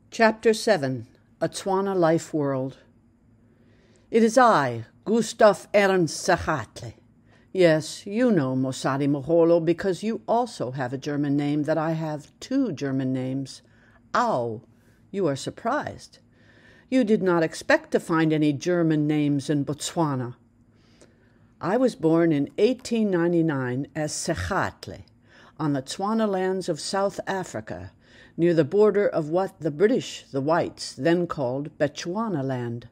Chapter 7. A Tswana Life World. It is I, Gustav Ernst Sachatle. Yes, you know Mosadi Moholo because you also have a German name that I have two German names. Au, you are surprised. You did not expect to find any German names in Botswana. I was born in 1899 as Sachatle on the Tswana lands of South Africa, near the border of what the British, the whites, then called Bechuana land.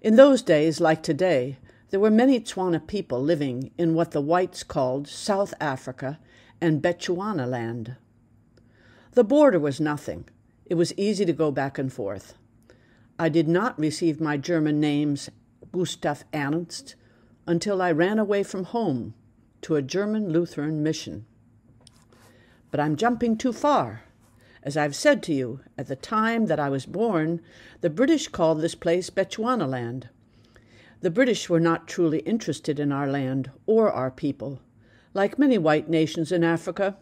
In those days, like today, there were many Tswana people living in what the whites called South Africa and Bechuana land. The border was nothing. It was easy to go back and forth. I did not receive my German names Gustav Ernst until I ran away from home to a German Lutheran mission. But I'm jumping too far. As I've said to you, at the time that I was born, the British called this place Bechuana land. The British were not truly interested in our land or our people. Like many white nations in Africa,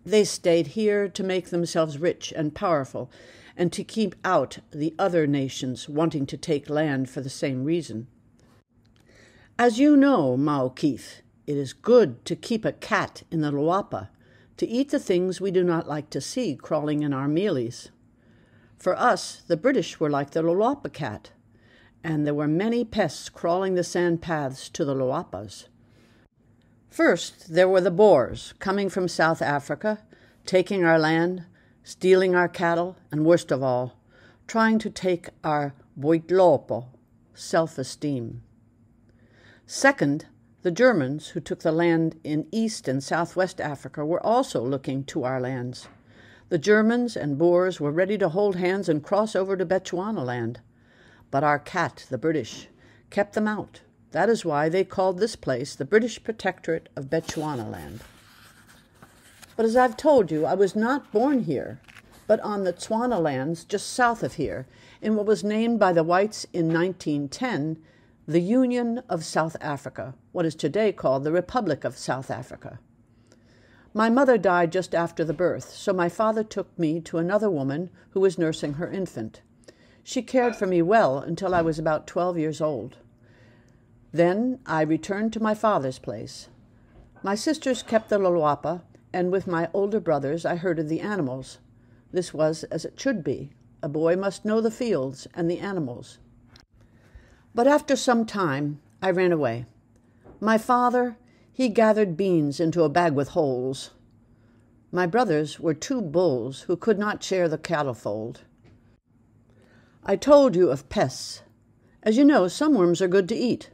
they stayed here to make themselves rich and powerful and to keep out the other nations wanting to take land for the same reason. As you know, Maokif, it is good to keep a cat in the Luapa, to eat the things we do not like to see crawling in our mealies. For us, the British were like the Luapa cat, and there were many pests crawling the sand paths to the Luapas. First, there were the Boers, coming from South Africa, taking our land, stealing our cattle, and worst of all, trying to take our boitlopo, self-esteem. Second, the Germans, who took the land in East and Southwest Africa, were also looking to our lands. The Germans and Boers were ready to hold hands and cross over to Bechuana land. But our cat, the British, kept them out. That is why they called this place the British Protectorate of Bechuana land. But as I've told you, I was not born here, but on the Tswana lands just south of here, in what was named by the whites in 1910 the Union of South Africa, what is today called the Republic of South Africa. My mother died just after the birth, so my father took me to another woman who was nursing her infant. She cared for me well until I was about 12 years old. Then I returned to my father's place. My sisters kept the Luapa, and with my older brothers I herded the animals. This was as it should be. A boy must know the fields and the animals. But after some time, I ran away. My father, he gathered beans into a bag with holes. My brothers were two bulls who could not share the cattle fold. I told you of pests. As you know, some worms are good to eat.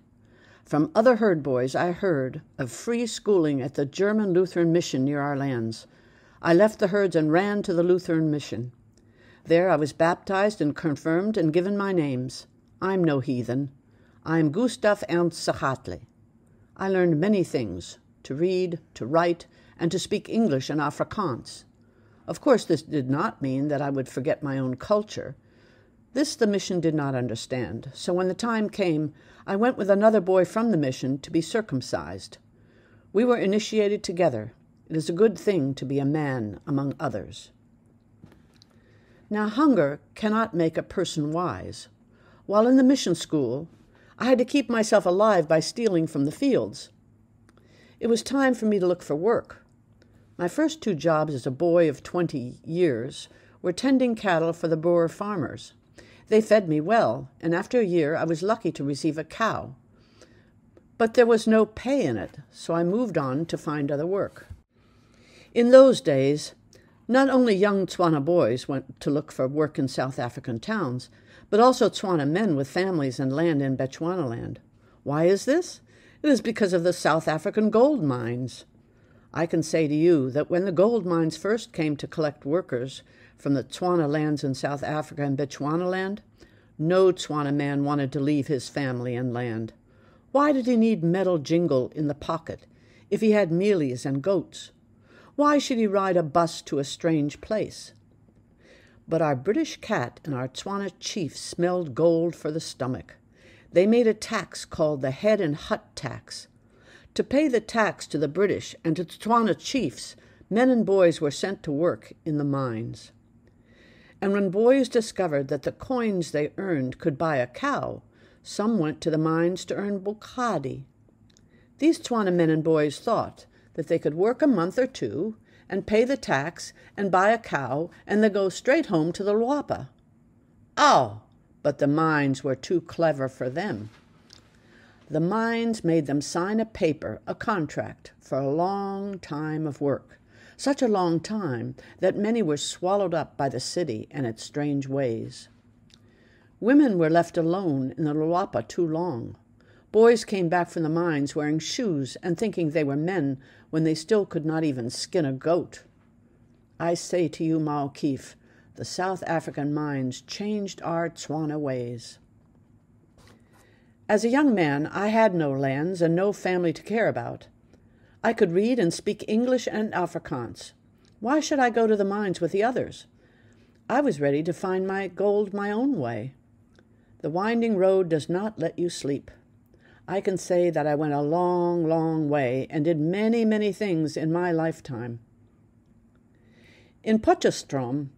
From other herd boys I heard of free schooling at the German Lutheran mission near our lands. I left the herds and ran to the Lutheran mission. There I was baptized and confirmed and given my names. I'm no heathen. I'm Gustav Ernst Sachatle. I learned many things, to read, to write, and to speak English and Afrikaans. Of course, this did not mean that I would forget my own culture. This the mission did not understand, so when the time came, I went with another boy from the mission to be circumcised. We were initiated together. It is a good thing to be a man among others. Now, hunger cannot make a person wise. While in the mission school, I had to keep myself alive by stealing from the fields. It was time for me to look for work. My first two jobs as a boy of 20 years were tending cattle for the Boer farmers. They fed me well, and after a year I was lucky to receive a cow. But there was no pay in it, so I moved on to find other work. In those days, not only young Tswana boys went to look for work in South African towns, but also Tswana men with families and land in Bechuana land. Why is this? It is because of the South African gold mines. I can say to you that when the gold mines first came to collect workers from the Tswana lands in South Africa and Bechuana land, no Tswana man wanted to leave his family and land. Why did he need metal jingle in the pocket if he had mealies and goats? Why should he ride a bus to a strange place? But our British cat and our Tswana chief smelled gold for the stomach. They made a tax called the head and hut tax. To pay the tax to the British and to Tswana chiefs, men and boys were sent to work in the mines. And when boys discovered that the coins they earned could buy a cow, some went to the mines to earn bokadi. These Tswana men and boys thought that they could work a month or two and pay the tax and buy a cow and then go straight home to the Luapa. Oh, but the mines were too clever for them. The mines made them sign a paper, a contract, for a long time of work, such a long time that many were swallowed up by the city and its strange ways. Women were left alone in the Luapa too long. Boys came back from the mines wearing shoes and thinking they were men when they still could not even skin a goat. I say to you, Ma'okif, the South African mines changed our Tswana ways. As a young man, I had no lands and no family to care about. I could read and speak English and Afrikaans. Why should I go to the mines with the others? I was ready to find my gold my own way. The winding road does not let you sleep. I can say that I went a long, long way and did many, many things in my lifetime. In Potchefstroom,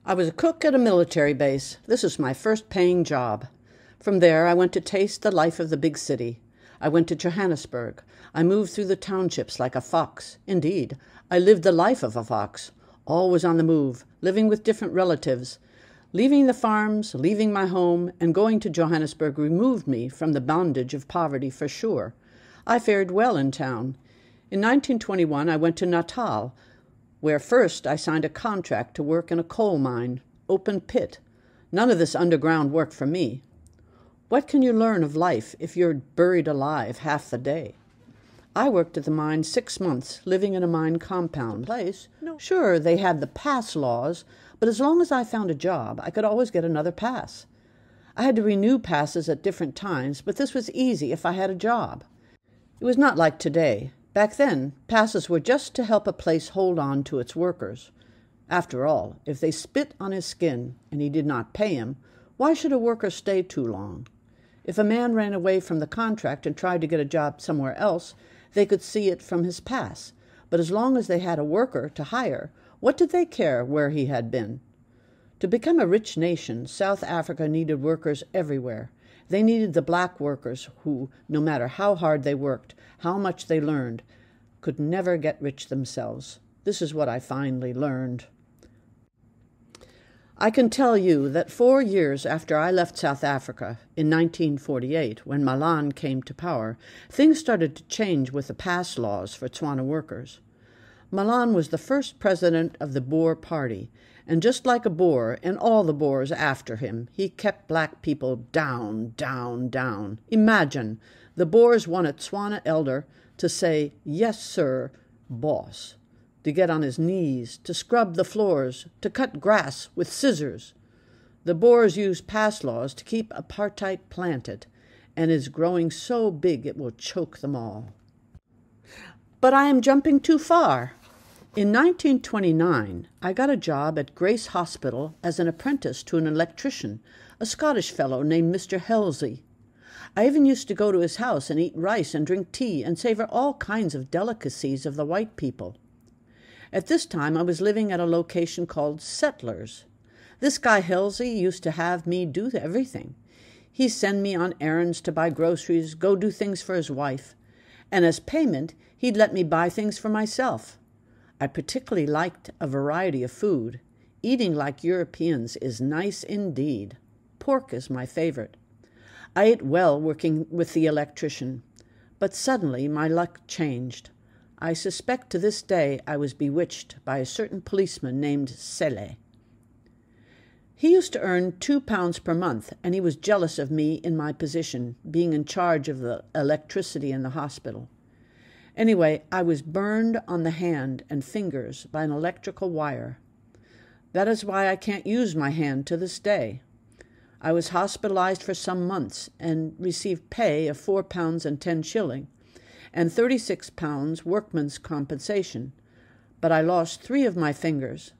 I was a cook at a military base. This was my first paying job. From there, I went to taste the life of the big city. I went to Johannesburg. I moved through the townships like a fox. Indeed, I lived the life of a fox, always on the move, living with different relatives. Leaving the farms, leaving my home, and going to Johannesburg removed me from the bondage of poverty for sure. I fared well in town. In 1921, I went to Natal, where first I signed a contract to work in a coal mine, open pit. None of this underground work for me. What can you learn of life if you're buried alive half the day? I worked at the mine 6 months, living in a mine compound place. No. Sure, they had the pass laws, but as long as I found a job, I could always get another pass. I had to renew passes at different times, but this was easy if I had a job. It was not like today. Back then, passes were just to help a place hold on to its workers. After all, if they spit on his skin and he did not pay him, why should a worker stay too long? If a man ran away from the contract and tried to get a job somewhere else, they could see it from his pass. But as long as they had a worker to hire, what did they care where he had been? To become a rich nation, South Africa needed workers everywhere. They needed the black workers who, no matter how hard they worked, how much they learned, could never get rich themselves. This is what I finally learned. I can tell you that 4 years after I left South Africa, in 1948, when Malan came to power, things started to change with the pass laws for Tswana workers. Malan was the first president of the Boer Party, and just like a Boer, and all the Boers after him, he kept black people down, down, down. Imagine, the Boers want a Tswana elder to say, "Yes, sir, boss," to get on his knees, to scrub the floors, to cut grass with scissors. The Boers use pass laws to keep apartheid planted, and is growing so big it will choke them all. But I am jumping too far. In 1929, I got a job at Grace Hospital as an apprentice to an electrician, a Scottish fellow named Mr. Halsey. I even used to go to his house and eat rice and drink tea and savor all kinds of delicacies of the white people. At this time, I was living at a location called Settlers. This guy Halsey used to have me do everything. He'd send me on errands to buy groceries, go do things for his wife, and as payment, he'd let me buy things for myself. I particularly liked a variety of food. Eating like Europeans is nice indeed. Pork is my favorite. I ate well working with the electrician, but suddenly my luck changed. I suspect to this day I was bewitched by a certain policeman named Sele. He used to earn £2 per month, and he was jealous of me in my position, being in charge of the electricity in the hospital. Anyway, I was burned on the hand and fingers by an electrical wire. That is why I can't use my hand to this day. I was hospitalized for some months and received pay of £4.10 and £36 workman's compensation, but I lost 3 of my fingers.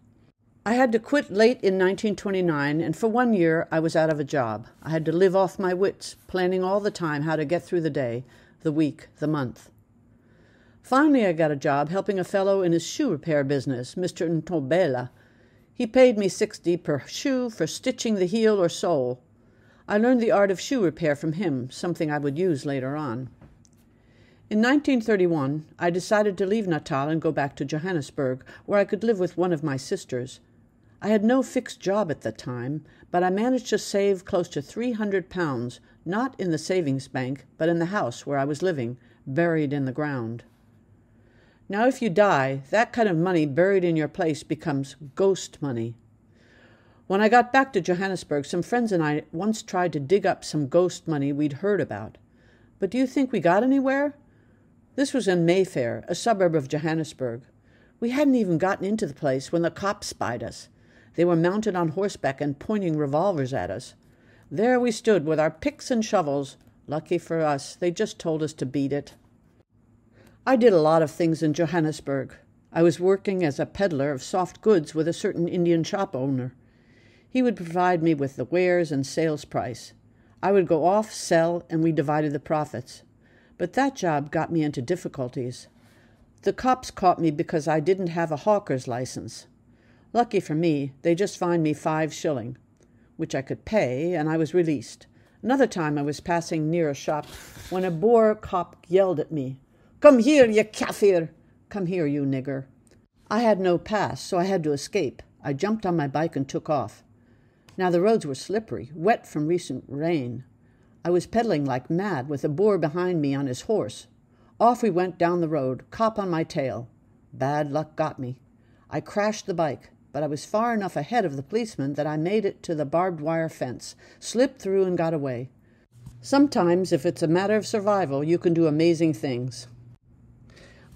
I had to quit late in 1929, and for 1 year I was out of a job. I had to live off my wits, planning all the time how to get through the day, the week, the month. Finally, I got a job helping a fellow in his shoe repair business, Mr. Ntobela. He paid me 60 per shoe for stitching the heel or sole. I learned the art of shoe repair from him, something I would use later on. In 1931, I decided to leave Natal and go back to Johannesburg, where I could live with one of my sisters. I had no fixed job at the time, but I managed to save close to £300, not in the savings bank, but in the house where I was living, buried in the ground. Now, if you die, that kind of money buried in your place becomes ghost money. When I got back to Johannesburg, some friends and I once tried to dig up some ghost money we'd heard about. But do you think we got anywhere? This was in Mayfair, a suburb of Johannesburg. We hadn't even gotten into the place when the cops spied us. They were mounted on horseback and pointing revolvers at us. There we stood with our picks and shovels. Lucky for us, they just told us to beat it. I did a lot of things in Johannesburg. I was working as a peddler of soft goods with a certain Indian shop owner. He would provide me with the wares and sales price. I would go off, sell, and we divided the profits. But that job got me into difficulties. The cops caught me because I didn't have a hawker's license. Lucky for me, they just fined me 5 shilling, which I could pay, and I was released. Another time I was passing near a shop when a Boer cop yelled at me, "Come here, you Kafir! Come here, you nigger!" I had no pass, so I had to escape. I jumped on my bike and took off. Now the roads were slippery, wet from recent rain. I was pedaling like mad with a Boer behind me on his horse. Off we went down the road, cop on my tail. Bad luck got me. I crashed the bike, but I was far enough ahead of the policeman that I made it to the barbed wire fence, slipped through and got away. Sometimes, if it's a matter of survival, you can do amazing things.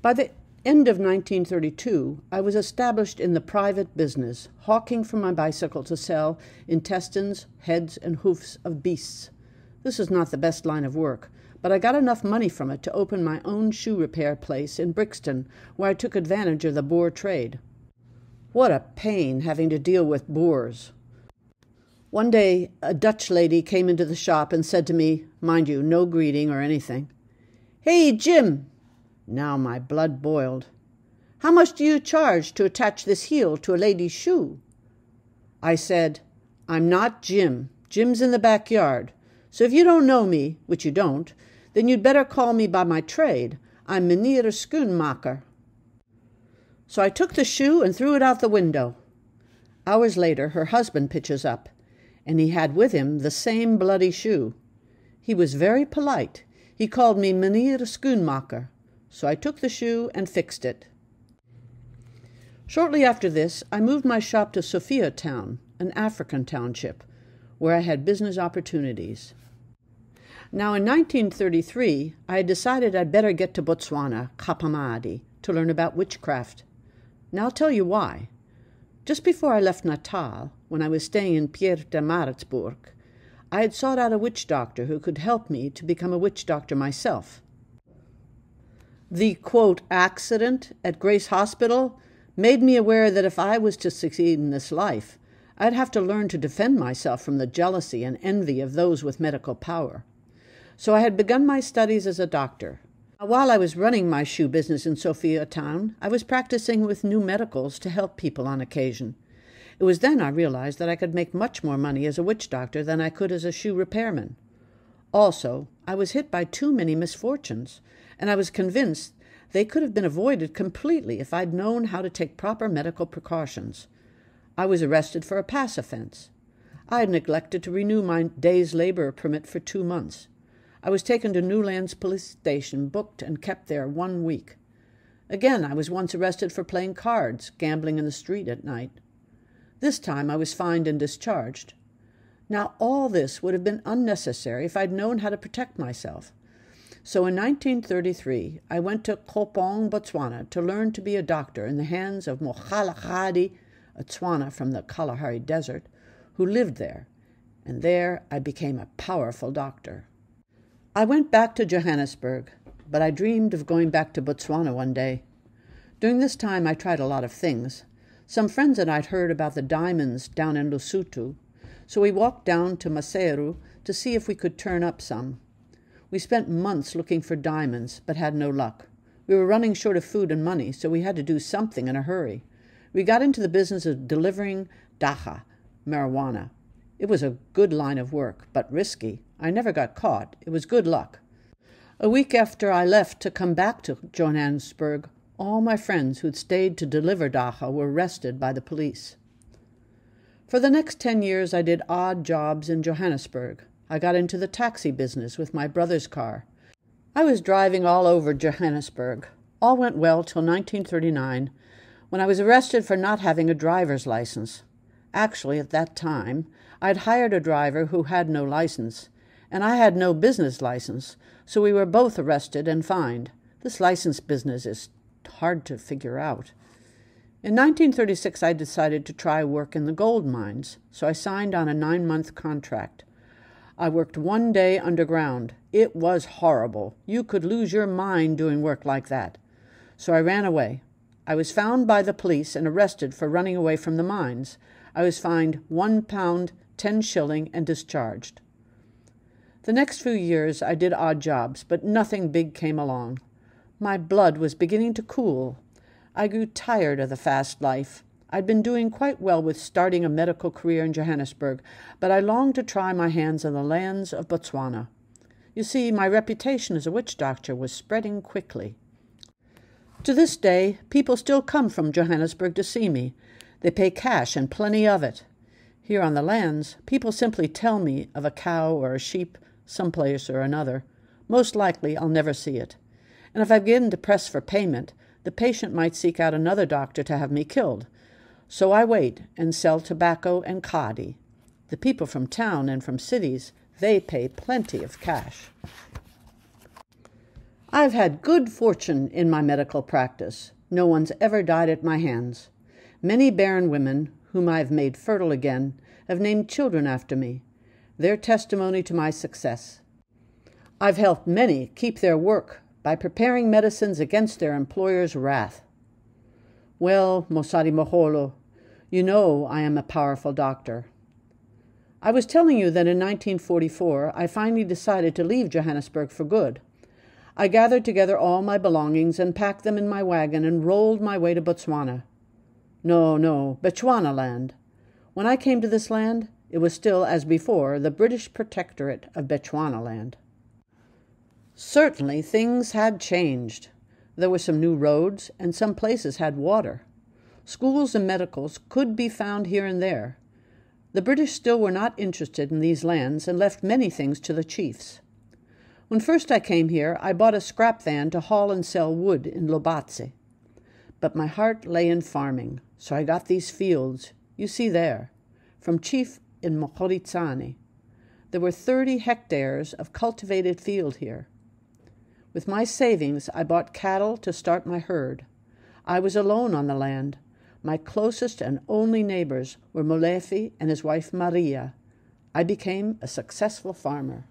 By the end of 1932, I was established in the private business, hawking from my bicycle to sell intestines, heads, and hoofs of beasts. This is not the best line of work, but I got enough money from it to open my own shoe repair place in Brixton, where I took advantage of the Boer trade. What a pain having to deal with Boers. One day, a Dutch lady came into the shop and said to me, mind you, no greeting or anything, "Hey, Jim!" Now my blood boiled. "How much do you charge to attach this heel to a lady's shoe?" I said, "I'm not Jim. Jim's in the backyard. So if you don't know me, which you don't, then you'd better call me by my trade. I'm Meneer Schoenmaker." So I took the shoe and threw it out the window. Hours later, her husband pitches up, and he had with him the same bloody shoe. He was very polite. He called me Meneer Schoenmaker. So I took the shoe and fixed it. Shortly after this, I moved my shop to Sophia Town, an African township, where I had business opportunities. Now in 1933, I had decided I'd better get to Botswana, Kapamadi, to learn about witchcraft. Now I'll tell you why. Just before I left Natal, when I was staying in Pietermaritzburg, I had sought out a witch doctor who could help me to become a witch doctor myself. The, quote, accident at Grace Hospital made me aware that if I was to succeed in this life, I'd have to learn to defend myself from the jealousy and envy of those with medical power. So I had begun my studies as a doctor. While I was running my shoe business in Sophia Town, I was practicing with new medicals to help people on occasion. It was then I realized that I could make much more money as a witch doctor than I could as a shoe repairman. Also, I was hit by too many misfortunes, and I was convinced they could have been avoided completely if I'd known how to take proper medical precautions. I was arrested for a pass offense. I had neglected to renew my day's labor permit for 2 months. I was taken to Newlands police station, booked, and kept there 1 week. Again, I was once arrested for playing cards, gambling in the street at night. This time I was fined and discharged. Now all this would have been unnecessary if I'd known how to protect myself. So in 1933, I went to Kopong, Botswana, to learn to be a doctor in the hands of Mokgalagadi, a Tswana from the Kalahari Desert, who lived there, and there I became a powerful doctor. I went back to Johannesburg, but I dreamed of going back to Botswana one day. During this time I tried a lot of things. Some friends and I'd heard about the diamonds down in Lesotho, so we walked down to Maseru to see if we could turn up some. We spent months looking for diamonds, but had no luck. We were running short of food and money, so we had to do something in a hurry. We got into the business of delivering dacha, marijuana. It was a good line of work, but risky. I never got caught. It was good luck. A week after I left to come back to Johannesburg, all my friends who'd stayed to deliver dacha were arrested by the police. For the next 10 years, I did odd jobs in Johannesburg. I got into the taxi business with my brother's car. I was driving all over Johannesburg. All went well till 1939, when I was arrested for not having a driver's license. Actually, at that time, I'd hired a driver who had no license, and I had no business license, so we were both arrested and fined. This license business is hard to figure out. In 1936, I decided to try work in the gold mines, so I signed on a 9-month contract. I worked 1 day underground. It was horrible. You could lose your mind doing work like that. So I ran away. I was found by the police and arrested for running away from the mines. I was fined £1, 10 shilling, and discharged. The next few years I did odd jobs, but nothing big came along. My blood was beginning to cool. I grew tired of the fast life. I'd been doing quite well with starting a medical career in Johannesburg, but I longed to try my hands on the lands of Botswana. You see, my reputation as a witch doctor was spreading quickly. To this day, people still come from Johannesburg to see me. They pay cash and plenty of it. Here on the lands, people simply tell me of a cow or a sheep someplace or another. Most likely I'll never see it. And if I begin to press for payment, the patient might seek out another doctor to have me killed. So I wait and sell tobacco and kadi. The people from town and from cities, they pay plenty of cash. I've had good fortune in my medical practice. No one's ever died at my hands. Many barren women, whom I've made fertile again, have named children after me. They're testimony to my success. I've helped many keep their work by preparing medicines against their employer's wrath. Well, Mosadi Moholo, you know I am a powerful doctor. I was telling you that in 1944 I finally decided to leave Johannesburg for good. I gathered together all my belongings and packed them in my wagon and rolled my way to Botswana. No, Bechuanaland. When I came to this land, it was still, as before, the British protectorate of Bechuanaland. Certainly things had changed. There were some new roads, and some places had water. Schools and medicals could be found here and there. The British still were not interested in these lands and left many things to the chiefs. When first I came here, I bought a scrap van to haul and sell wood in Lobatse. But my heart lay in farming, so I got these fields, you see there, from Chief in Mokhoritsane. There were 30 hectares of cultivated field here. With my savings, I bought cattle to start my herd. I was alone on the land. My closest and only neighbors were Molefi and his wife Maria. I became a successful farmer.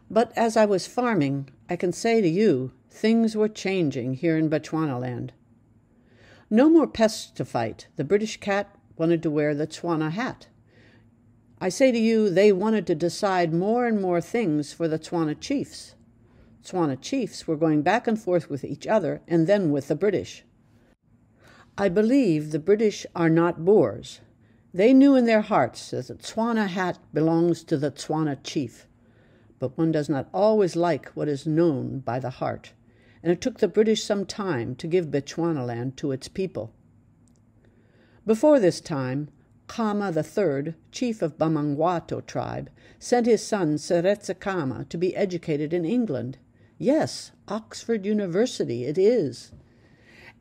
But as I was farming, I can say to you, things were changing here in Bechuanaland. No more pests to fight. The British cat wanted to wear the Tswana hat. I say to you, they wanted to decide more and more things for the Tswana chiefs. Tswana chiefs were going back and forth with each other and then with the British. I believe the British are not Boers. They knew in their hearts that the Tswana hat belongs to the Tswana chief. But one does not always like what is known by the heart, and it took the British some time to give Bechuanaland to its people. Before this time, Kama III, chief of Bamangwato tribe, sent his son Seretse Kama to be educated in England. Yes, Oxford University it is.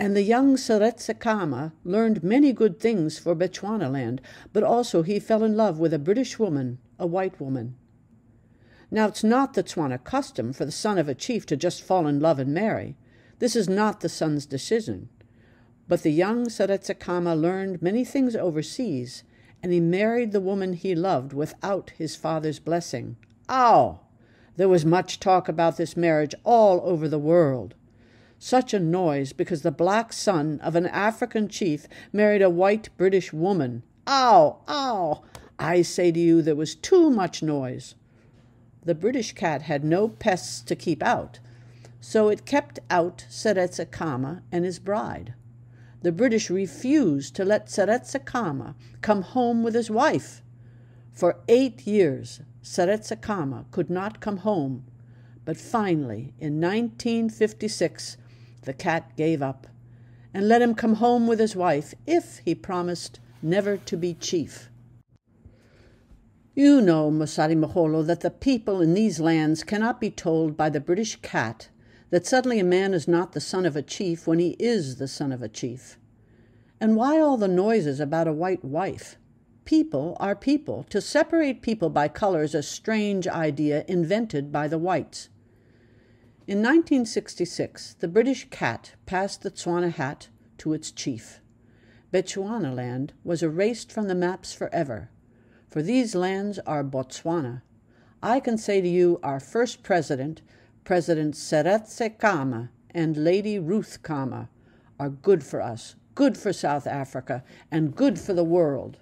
And the young Seretse Kama learned many good things for Bechuanaland, but also he fell in love with a British woman, a white woman. Now, it's not the Tswana custom for the son of a chief to just fall in love and marry. This is not the son's decision. But the young Seretse Kama learned many things overseas, and he married the woman he loved without his father's blessing. Ow! There was much talk about this marriage all over the world. Such a noise because the black son of an African chief married a white British woman. Ow! Ow! I say to you, there was too much noise. The British cat had no pests to keep out, so it kept out Seretse Kama and his bride. the British refused to let Tswana come home with his wife. For 8 years, Tswana could not come home, but finally, in 1956, the cat gave up and let him come home with his wife if he promised never to be chief. You know, Mosadi Maholo, that the people in these lands cannot be told by the British cat that suddenly a man is not the son of a chief when he is the son of a chief. And why all the noises about a white wife? People are people. To separate people by color is a strange idea invented by the whites. In 1966, the British cat passed the Tswana hat to its chief. Bechuanaland was erased from the maps forever, for these lands are Botswana. I can say to you, our first president, President Seretse Khama and Lady Ruth Khama, are good for us, good for South Africa, and good for the world.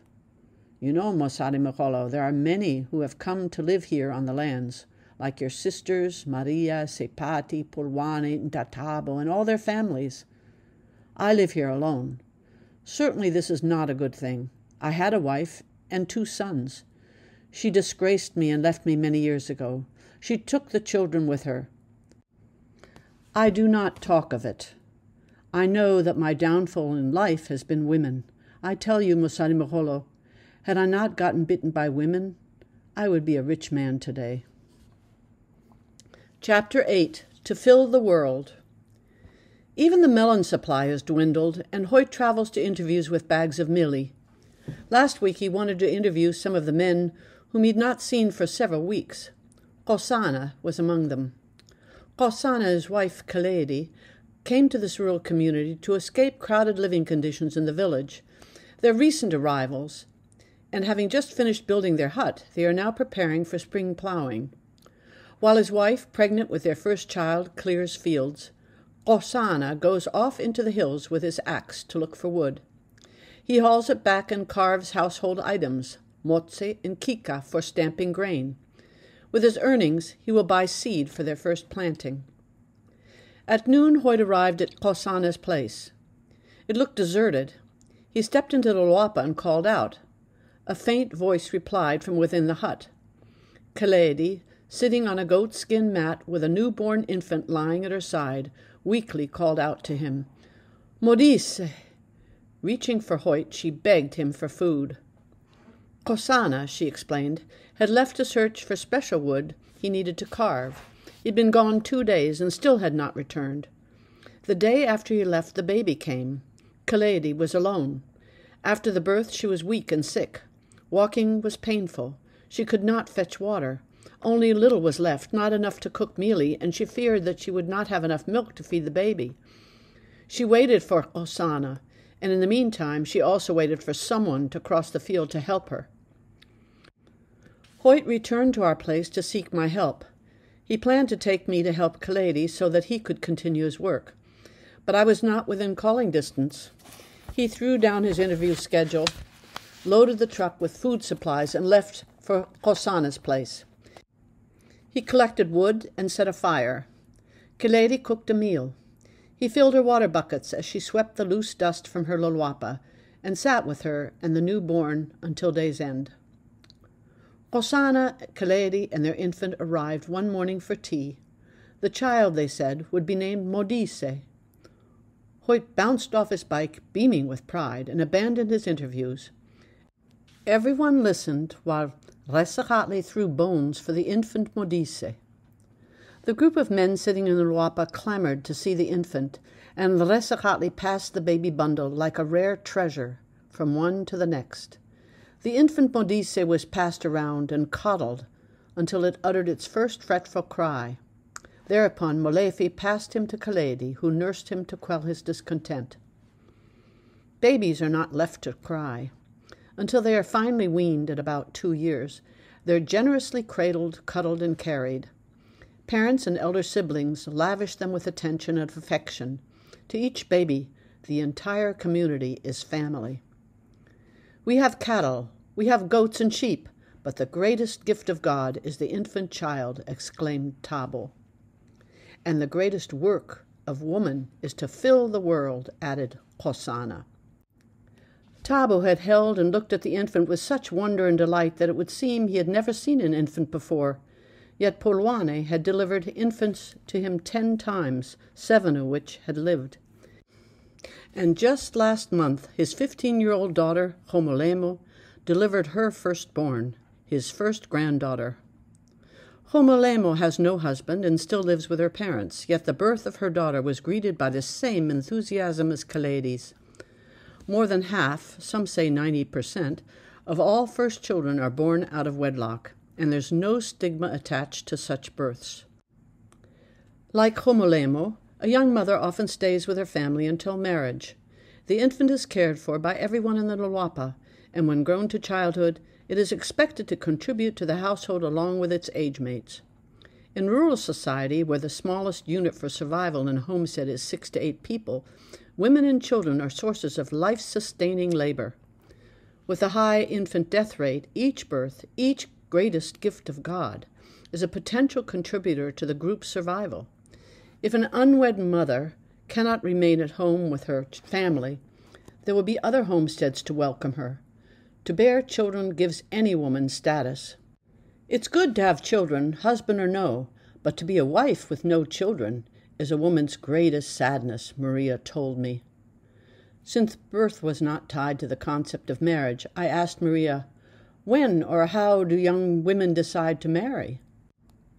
You know, Mosadi Maholo, there are many who have come to live here on the lands, like your sisters, Maria, Sepati, Pulwane, Ntatabo, and all their families. I live here alone. Certainly this is not a good thing. I had a wife and 2 sons. She disgraced me and left me many years ago. She took the children with her. I do not talk of it. I know that my downfall in life has been women. I tell you, Mosadi Maholo, had I not gotten bitten by women, I would be a rich man today. Chapter 8. To Fill the World. Even the melon supply has dwindled, and Hoyt travels to interviews with bags of mealie. Last week he wanted to interview some of the men whom he'd not seen for several weeks. Tswana was among them. Tswana, his wife Kaledi, came to this rural community to escape crowded living conditions in the village. They're recent arrivals, and having just finished building their hut, they are now preparing for spring plowing. While his wife, pregnant with their first child, clears fields, Tswana goes off into the hills with his axe to look for wood. He hauls it back and carves household items, motse and kika, for stamping grain. With his earnings, he will buy seed for their first planting. At noon, Hoyt arrived at Tswana's place. It looked deserted. He stepped into the luapa and called out. A faint voice replied from within the hut. Kaledi, sitting on a goatskin mat with a newborn infant lying at her side, weakly called out to him, "Modise!" Reaching for Hoyt, she begged him for food. Tswana, she explained, had left to search for special wood he needed to carve. He'd been gone 2 days and still had not returned. The day after he left, the baby came. Kaledi was alone. After the birth, she was weak and sick. Walking was painful. She could not fetch water. Only little was left, not enough to cook mealie, and she feared that she would not have enough milk to feed the baby. She waited for Tswana, and in the meantime she also waited for someone to cross the field to help her. Hoyt returned to our place to seek my help. He planned to take me to help Kaledi so that he could continue his work. But I was not within calling distance. He threw down his interview schedule, loaded the truck with food supplies, and left for Tswana's place. He collected wood and set a fire. Kaledi cooked a meal. He filled her water buckets as she swept the loose dust from her luapa, and sat with her and the newborn until day's end. Tswana, Kaledi, and their infant arrived one morning for tea. The child, they said, would be named Modise. Hoyt bounced off his bike, beaming with pride, and abandoned his interviews. Everyone listened while Resahatli threw bones for the infant Modise. The group of men sitting in the luapa clamored to see the infant, and Resahatli passed the baby bundle like a rare treasure from one to the next. The infant Modise was passed around and coddled until it uttered its first fretful cry. Thereupon Molefi passed him to Kaledi, who nursed him to quell his discontent. Babies are not left to cry. Until they are finally weaned at about 2 years, they're generously cradled, cuddled, and carried. Parents and elder siblings lavish them with attention and affection. To each baby, the entire community is family. We have cattle, we have goats and sheep, but the greatest gift of God is the infant child, exclaimed Tabo. And the greatest work of woman is to fill the world, added Tswana. Tabo had held and looked at the infant with such wonder and delight that it would seem he had never seen an infant before. Yet Polwane had delivered infants to him 10 times, 7 of which had lived. And just last month, his 15-year-old daughter, Homolemo, delivered her firstborn, his first granddaughter. Homolemo has no husband and still lives with her parents, yet the birth of her daughter was greeted by the same enthusiasm as Kaleedi's. More than half, some say 90%, of all first children are born out of wedlock, and there's no stigma attached to such births. Like Homolemo, a young mother often stays with her family until marriage. The infant is cared for by everyone in the Luapa, and when grown to childhood, it is expected to contribute to the household along with its age mates. In rural society, where the smallest unit for survival in a homestead is 6 to 8 people, women and children are sources of life-sustaining labor. With a high infant death rate, each birth, each greatest gift of God, is a potential contributor to the group's survival. If an unwed mother cannot remain at home with her family, there will be other homesteads to welcome her. To bear children gives any woman status. It's good to have children, husband or no, but to be a wife with no children is a woman's greatest sadness, Maria told me. Since birth was not tied to the concept of marriage, I asked Maria, when or how do young women decide to marry?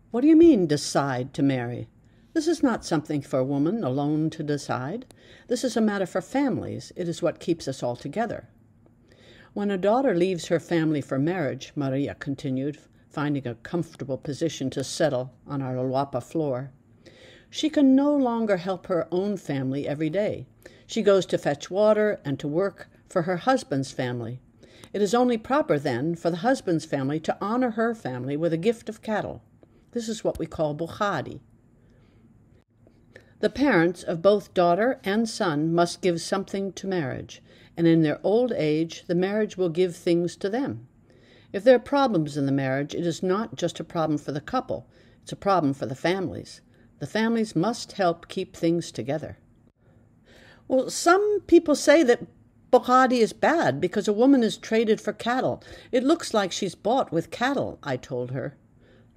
What do you mean, decide to marry? This is not something for a woman alone to decide. This is a matter for families. It is what keeps us all together. When a daughter leaves her family for marriage, Maria continued, finding a comfortable position to settle on our Luapa floor, she can no longer help her own family every day. She goes to fetch water and to work for her husband's family. It is only proper, then, for the husband's family to honor her family with a gift of cattle. This is what we call bokhadi. The parents of both daughter and son must give something to marriage, and in their old age the marriage will give things to them. If there are problems in the marriage, it is not just a problem for the couple, it's a problem for the families. The families must help keep things together. Well, some people say that bokhadi is bad because a woman is traded for cattle. It looks like she's bought with cattle, I told her.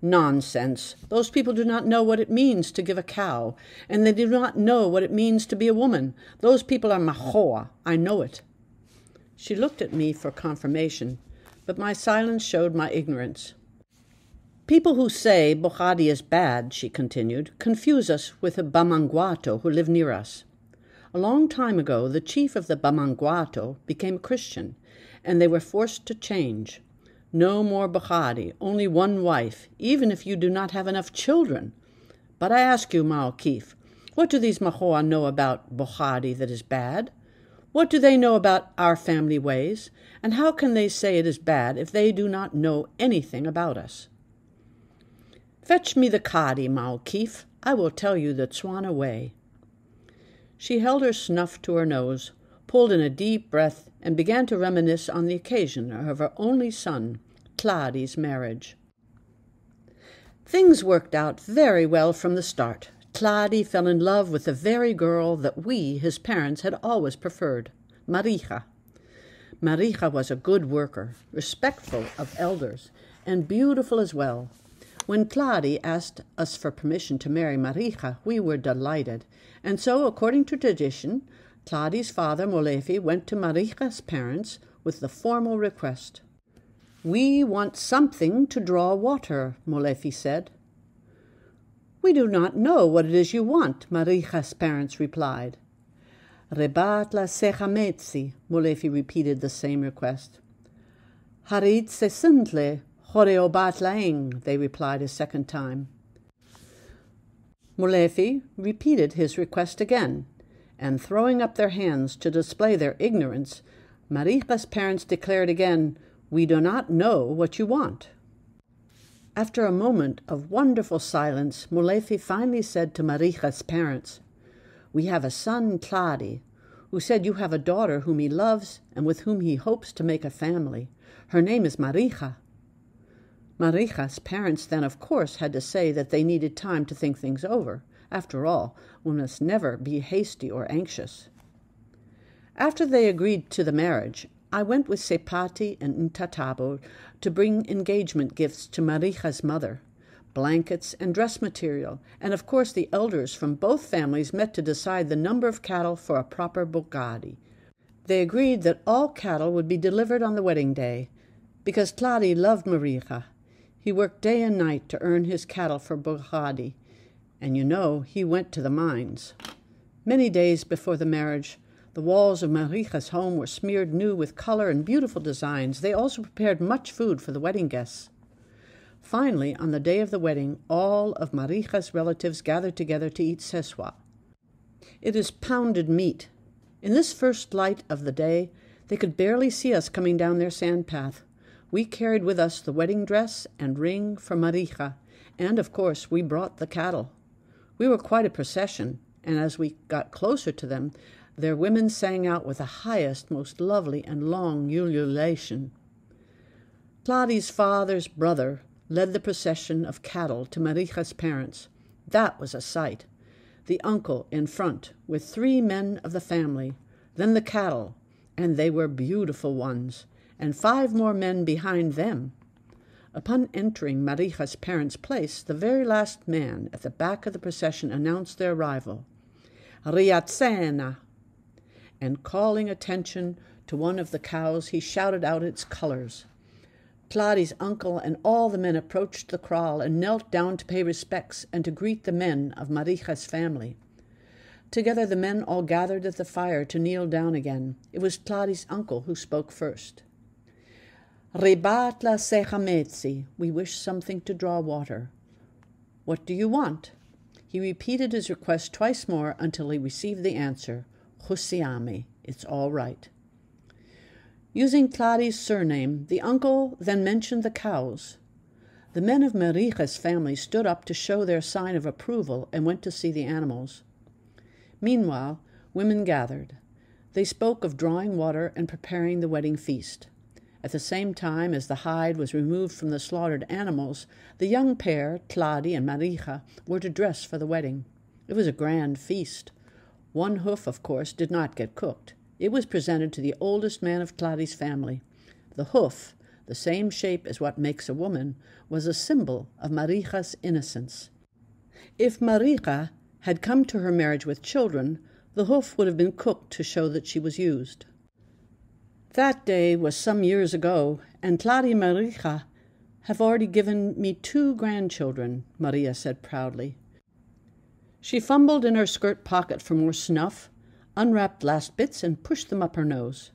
Nonsense. Those people do not know what it means to give a cow, and they do not know what it means to be a woman. Those people are mahoa. I know it. She looked at me for confirmation, but my silence showed my ignorance. People who say bokhadi is bad, she continued, confuse us with the Bamanguato who live near us. A long time ago, the chief of the Bamanguato became Christian, and they were forced to change. No more bokhadi, only one wife, even if you do not have enough children. But I ask you, Ma'okif, what do these mahoa know about bokhadi that is bad? What do they know about our family ways? And how can they say it is bad if they do not know anything about us? Fetch me the kadi, Ma'okif. I will tell you the Tswana way. She held her snuff to her nose, pulled in a deep breath, and began to reminisce on the occasion of her only son, Tladi's marriage. Things worked out very well from the start. Tladi fell in love with the very girl that we, his parents, had always preferred, Marija. Marija was a good worker, respectful of elders, and beautiful as well. When Tladi asked us for permission to marry Marija, we were delighted, and so, according to tradition, Tladi's father, Molefi, went to Marija's parents with the formal request. "We want something to draw water," Molefi said. "We do not know what it is you want," Marija's parents replied. "Rebat la sechametzi," Molefi repeated the same request. "Harit se simple, horeobat laeng," they replied a second time. Molefi repeated his request again, and throwing up their hands to display their ignorance, Marija's parents declared again, "We do not know what you want." After a moment of wonderful silence, Molefi finally said to Marija's parents, "We have a son, Tladi, who said you have a daughter whom he loves and with whom he hopes to make a family. Her name is Marija." Marija's parents then, of course, had to say that they needed time to think things over. After all, one must never be hasty or anxious. After they agreed to the marriage, I went with Sepati and Ntatabo to bring engagement gifts to Maricha's mother, blankets and dress material, and of course the elders from both families met to decide the number of cattle for a proper bogadi. They agreed that all cattle would be delivered on the wedding day, because Tladi loved Maricha. He worked day and night to earn his cattle for bogadi, and he went to the mines. Many days before the marriage, the walls of Maricha's home were smeared new with color and beautiful designs. They also prepared much food for the wedding guests. Finally, on the day of the wedding, all of Maricha's relatives gathered together to eat seswa. It is pounded meat. In this first light of the day, they could barely see us coming down their sand path. We carried with us the wedding dress and ring for Maricha, and of course we brought the cattle. We were quite a procession, and as we got closer to them, their women sang out with the highest, most lovely and long ululation. Tladi's father's brother led the procession of cattle to Maricha's parents. That was a sight. The uncle in front, with 3 men of the family, then the cattle, and they were beautiful ones, and 5 more men behind them. Upon entering Maricha's parents' place, the very last man at the back of the procession announced their arrival. Tswana! And calling attention to one of the cows, he shouted out its colors. Tladi's uncle and all the men approached the kraal and knelt down to pay respects and to greet the men of Maricha's family. Together the men all gathered at the fire to kneel down again. It was Tladi's uncle who spoke first. Rebatla sechametsi, we wish something to draw water. What do you want? He repeated his request twice more until he received the answer. Husiame, it's all right. Using Tladi's surname, the uncle then mentioned the cows. The men of Maricha's family stood up to show their sign of approval and went to see the animals. Meanwhile, women gathered. They spoke of drawing water and preparing the wedding feast. At the same time as the hide was removed from the slaughtered animals, the young pair, Tladi and Maricha, were to dress for the wedding. It was a grand feast. One hoof, of course, did not get cooked. It was presented to the oldest man of Tladi's family. The hoof, the same shape as what makes a woman, was a symbol of Maricha's innocence. If Maricha had come to her marriage with children, the hoof would have been cooked to show that she was used. That day was some years ago, and Tladi and Maricha have already given me 2 grandchildren, Maria said proudly. She fumbled in her skirt pocket for more snuff, unwrapped last bits, and pushed them up her nose.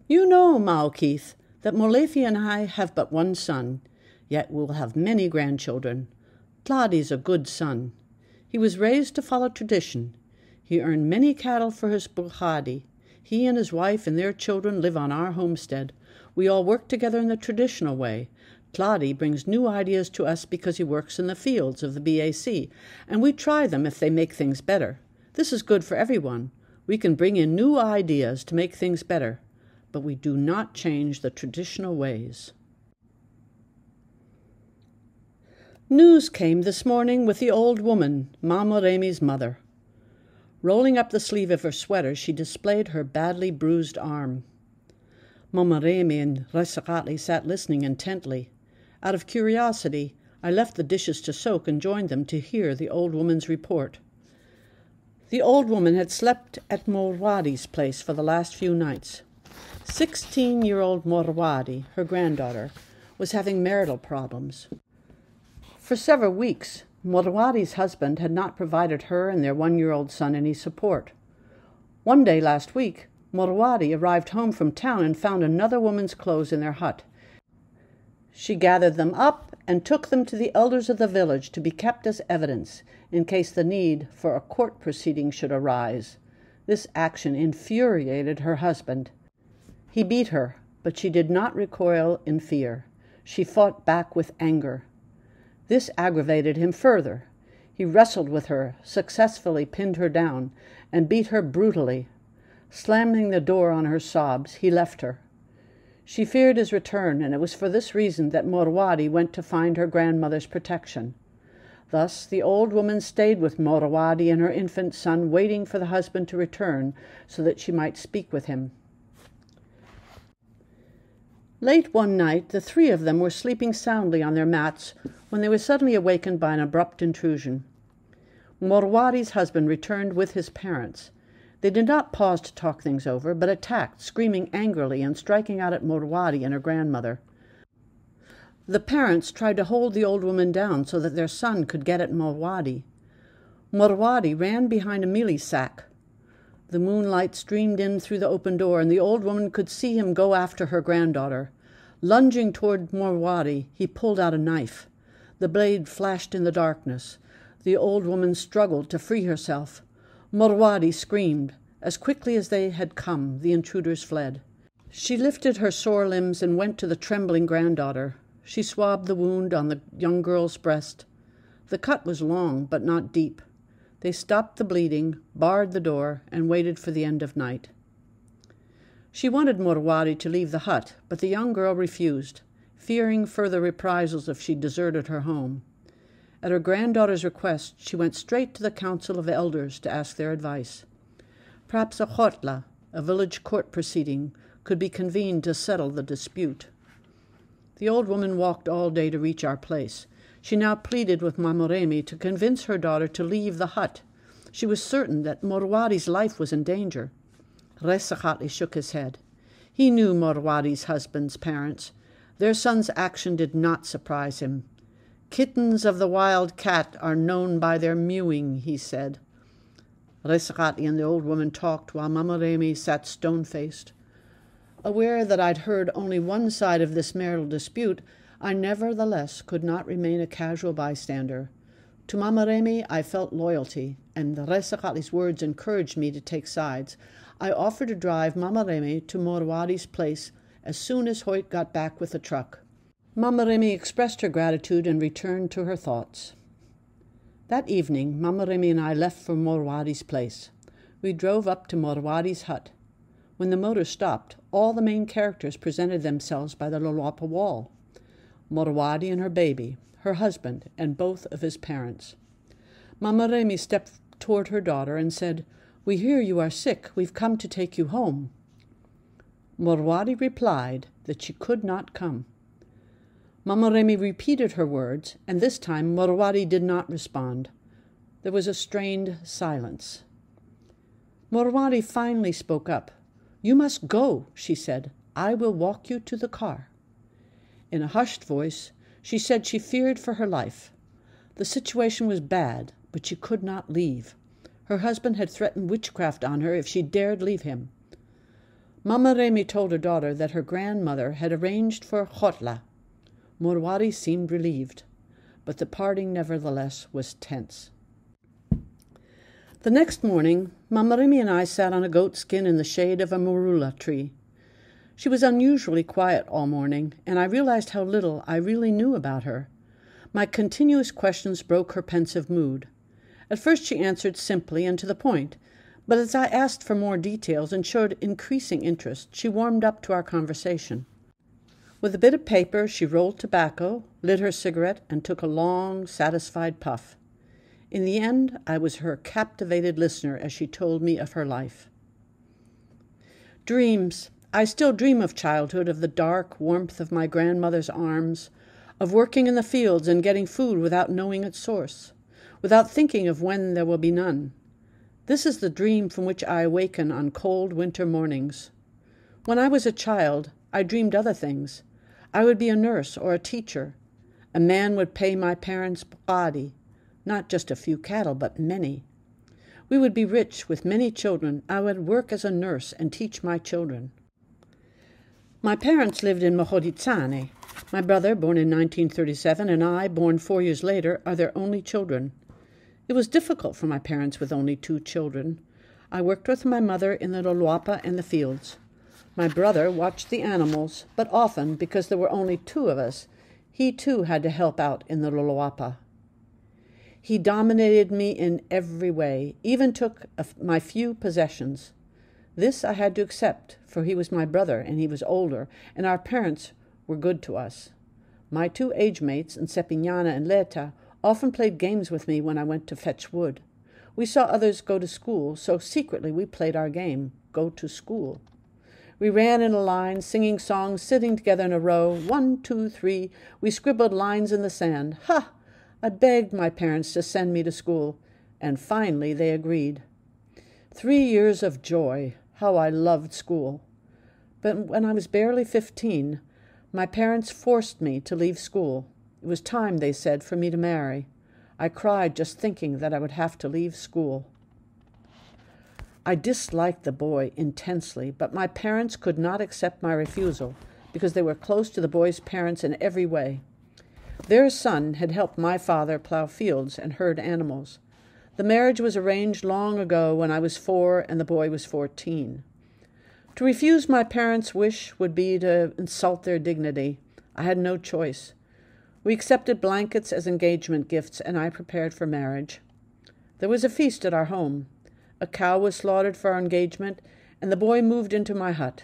You know, Mao Keith, that Molefi and I have but 1 son, yet we'll have many grandchildren. Tladi's a good son. He was raised to follow tradition. He earned many cattle for his bogadi. He and his wife and their children live on our homestead. We all work together in the traditional way. Tladi brings new ideas to us because he works in the fields of the BAC, and we try them if they make things better. This is good for everyone. We can bring in new ideas to make things better, but we do not change the traditional ways. News came this morning with the old woman, Mama Remi's mother. Rolling up the sleeve of her sweater, she displayed her badly bruised arm. Mama Remi and Resakatli sat listening intently. Out of curiosity, I left the dishes to soak and joined them to hear the old woman's report. The old woman had slept at Morwadi's place for the last few nights. 16-year-old Morwadi, her granddaughter, was having marital problems. For several weeks, Morwadi's husband had not provided her and their 1-year-old son any support. One day last week, Morwadi arrived home from town and found another woman's clothes in their hut. She gathered them up and took them to the elders of the village to be kept as evidence in case the need for a court proceeding should arise. This action infuriated her husband. He beat her, but she did not recoil in fear. She fought back with anger. This aggravated him further. He wrestled with her, successfully pinned her down, and beat her brutally. Slamming the door on her sobs, he left her. She feared his return, and it was for this reason that Morwadi went to find her grandmother's protection. Thus the old woman stayed with Morowadi and her infant son, waiting for the husband to return so that she might speak with him. Late one night, the three of them were sleeping soundly on their mats when they were suddenly awakened by an abrupt intrusion. Morowadi's husband returned with his parents. They did not pause to talk things over, but attacked, screaming angrily and striking out at Morowadi and her grandmother. The parents tried to hold the old woman down so that their son could get at Morowadi. Morowadi ran behind a mealie sack. The moonlight streamed in through the open door, and the old woman could see him go after her granddaughter. Lunging toward Morowadi, he pulled out a knife. The blade flashed in the darkness. The old woman struggled to free herself. Morowadi screamed. As quickly as they had come, the intruders fled. She lifted her sore limbs and went to the trembling granddaughter. She swabbed the wound on the young girl's breast. The cut was long, but not deep. They stopped the bleeding, barred the door, and waited for the end of night. She wanted Morowadi to leave the hut, but the young girl refused, fearing further reprisals if she deserted her home. At her granddaughter's request, she went straight to the council of elders to ask their advice. Perhaps a chotla, a village court proceeding, could be convened to settle the dispute. The old woman walked all day to reach our place. She now pleaded with Mamoremi to convince her daughter to leave the hut. She was certain that Morowadi's life was in danger. Resakatli shook his head. He knew Morowadi's husband's parents. Their son's action did not surprise him. Kittens of the wild cat are known by their mewing, he said. Resakatli and the old woman talked while Mamoremi sat stone-faced. Aware that I'd heard only one side of this marital dispute, I nevertheless could not remain a casual bystander. To Mamoremi I felt loyalty, and Resakatli's words encouraged me to take sides. I offered to drive Mamoremi to Morowadi's place as soon as Hoyt got back with the truck. Mamoremi expressed her gratitude and returned to her thoughts. That evening, Mamoremi and I left for Morowadi's place. We drove up to Morowadi's hut. When the motor stopped, all the main characters presented themselves by the Lolwapa wall. Morowadi and her baby, her husband, and both of his parents. Mamoremi stepped toward her daughter and said, "We hear you are sick. We've come to take you home." Morowadi replied that she could not come. Mamoremi repeated her words, and this time Morowadi did not respond. There was a strained silence. Morowadi finally spoke up. "You must go," she said. "I will walk you to the car." In a hushed voice, she said she feared for her life. The situation was bad, but she could not leave. Her husband had threatened witchcraft on her if she dared leave him. Mamoremi told her daughter that her grandmother had arranged for chotla. Morowadi seemed relieved, but the parting nevertheless was tense. The next morning, Mamoremi and I sat on a goat skin in the shade of a marula tree. She was unusually quiet all morning, and I realized how little I really knew about her. My continuous questions broke her pensive mood. At first she answered simply and to the point, but as I asked for more details and showed increasing interest, she warmed up to our conversation. With a bit of paper, she rolled tobacco, lit her cigarette, and took a long, satisfied puff. In the end, I was her captivated listener as she told me of her life. Dreams. I still dream of childhood, of the dark warmth of my grandmother's arms, of working in the fields and getting food without knowing its source, without thinking of when there will be none. This is the dream from which I awaken on cold winter mornings. When I was a child, I dreamed other things. I would be a nurse or a teacher. A man would pay my parents bukadi, not just a few cattle, but many. We would be rich with many children. I would work as a nurse and teach my children. My parents lived in Mohoditsane. My brother, born in 1937, and I, born 4 years later, are their only children. It was difficult for my parents with only 2 children. I worked with my mother in the Lolwapa and the fields. My brother watched the animals, but often, because there were only 2 of us, he too had to help out in the Lolwapa. He dominated me in every way, even took my few possessions. This I had to accept, for he was my brother and he was older, and our parents were good to us. My 2 age mates, Nsepinyana and Leta, often played games with me when I went to fetch wood. We saw others go to school, so secretly we played our game, go to school. We ran in a line, singing songs, sitting together in a row. 1, 2, 3. We scribbled lines in the sand. Ha! I begged my parents to send me to school, and finally they agreed. 3 years of joy. How I loved school. But when I was barely 15, my parents forced me to leave school. It was time, they said, for me to marry. I cried just thinking that I would have to leave school. I disliked the boy intensely, but my parents could not accept my refusal because they were close to the boy's parents in every way. Their son had helped my father plow fields and herd animals. The marriage was arranged long ago when I was 4 and the boy was 14. To refuse my parents' wish would be to insult their dignity. I had no choice. We accepted blankets as engagement gifts, and I prepared for marriage. There was a feast at our home. A cow was slaughtered for our engagement, and the boy moved into my hut.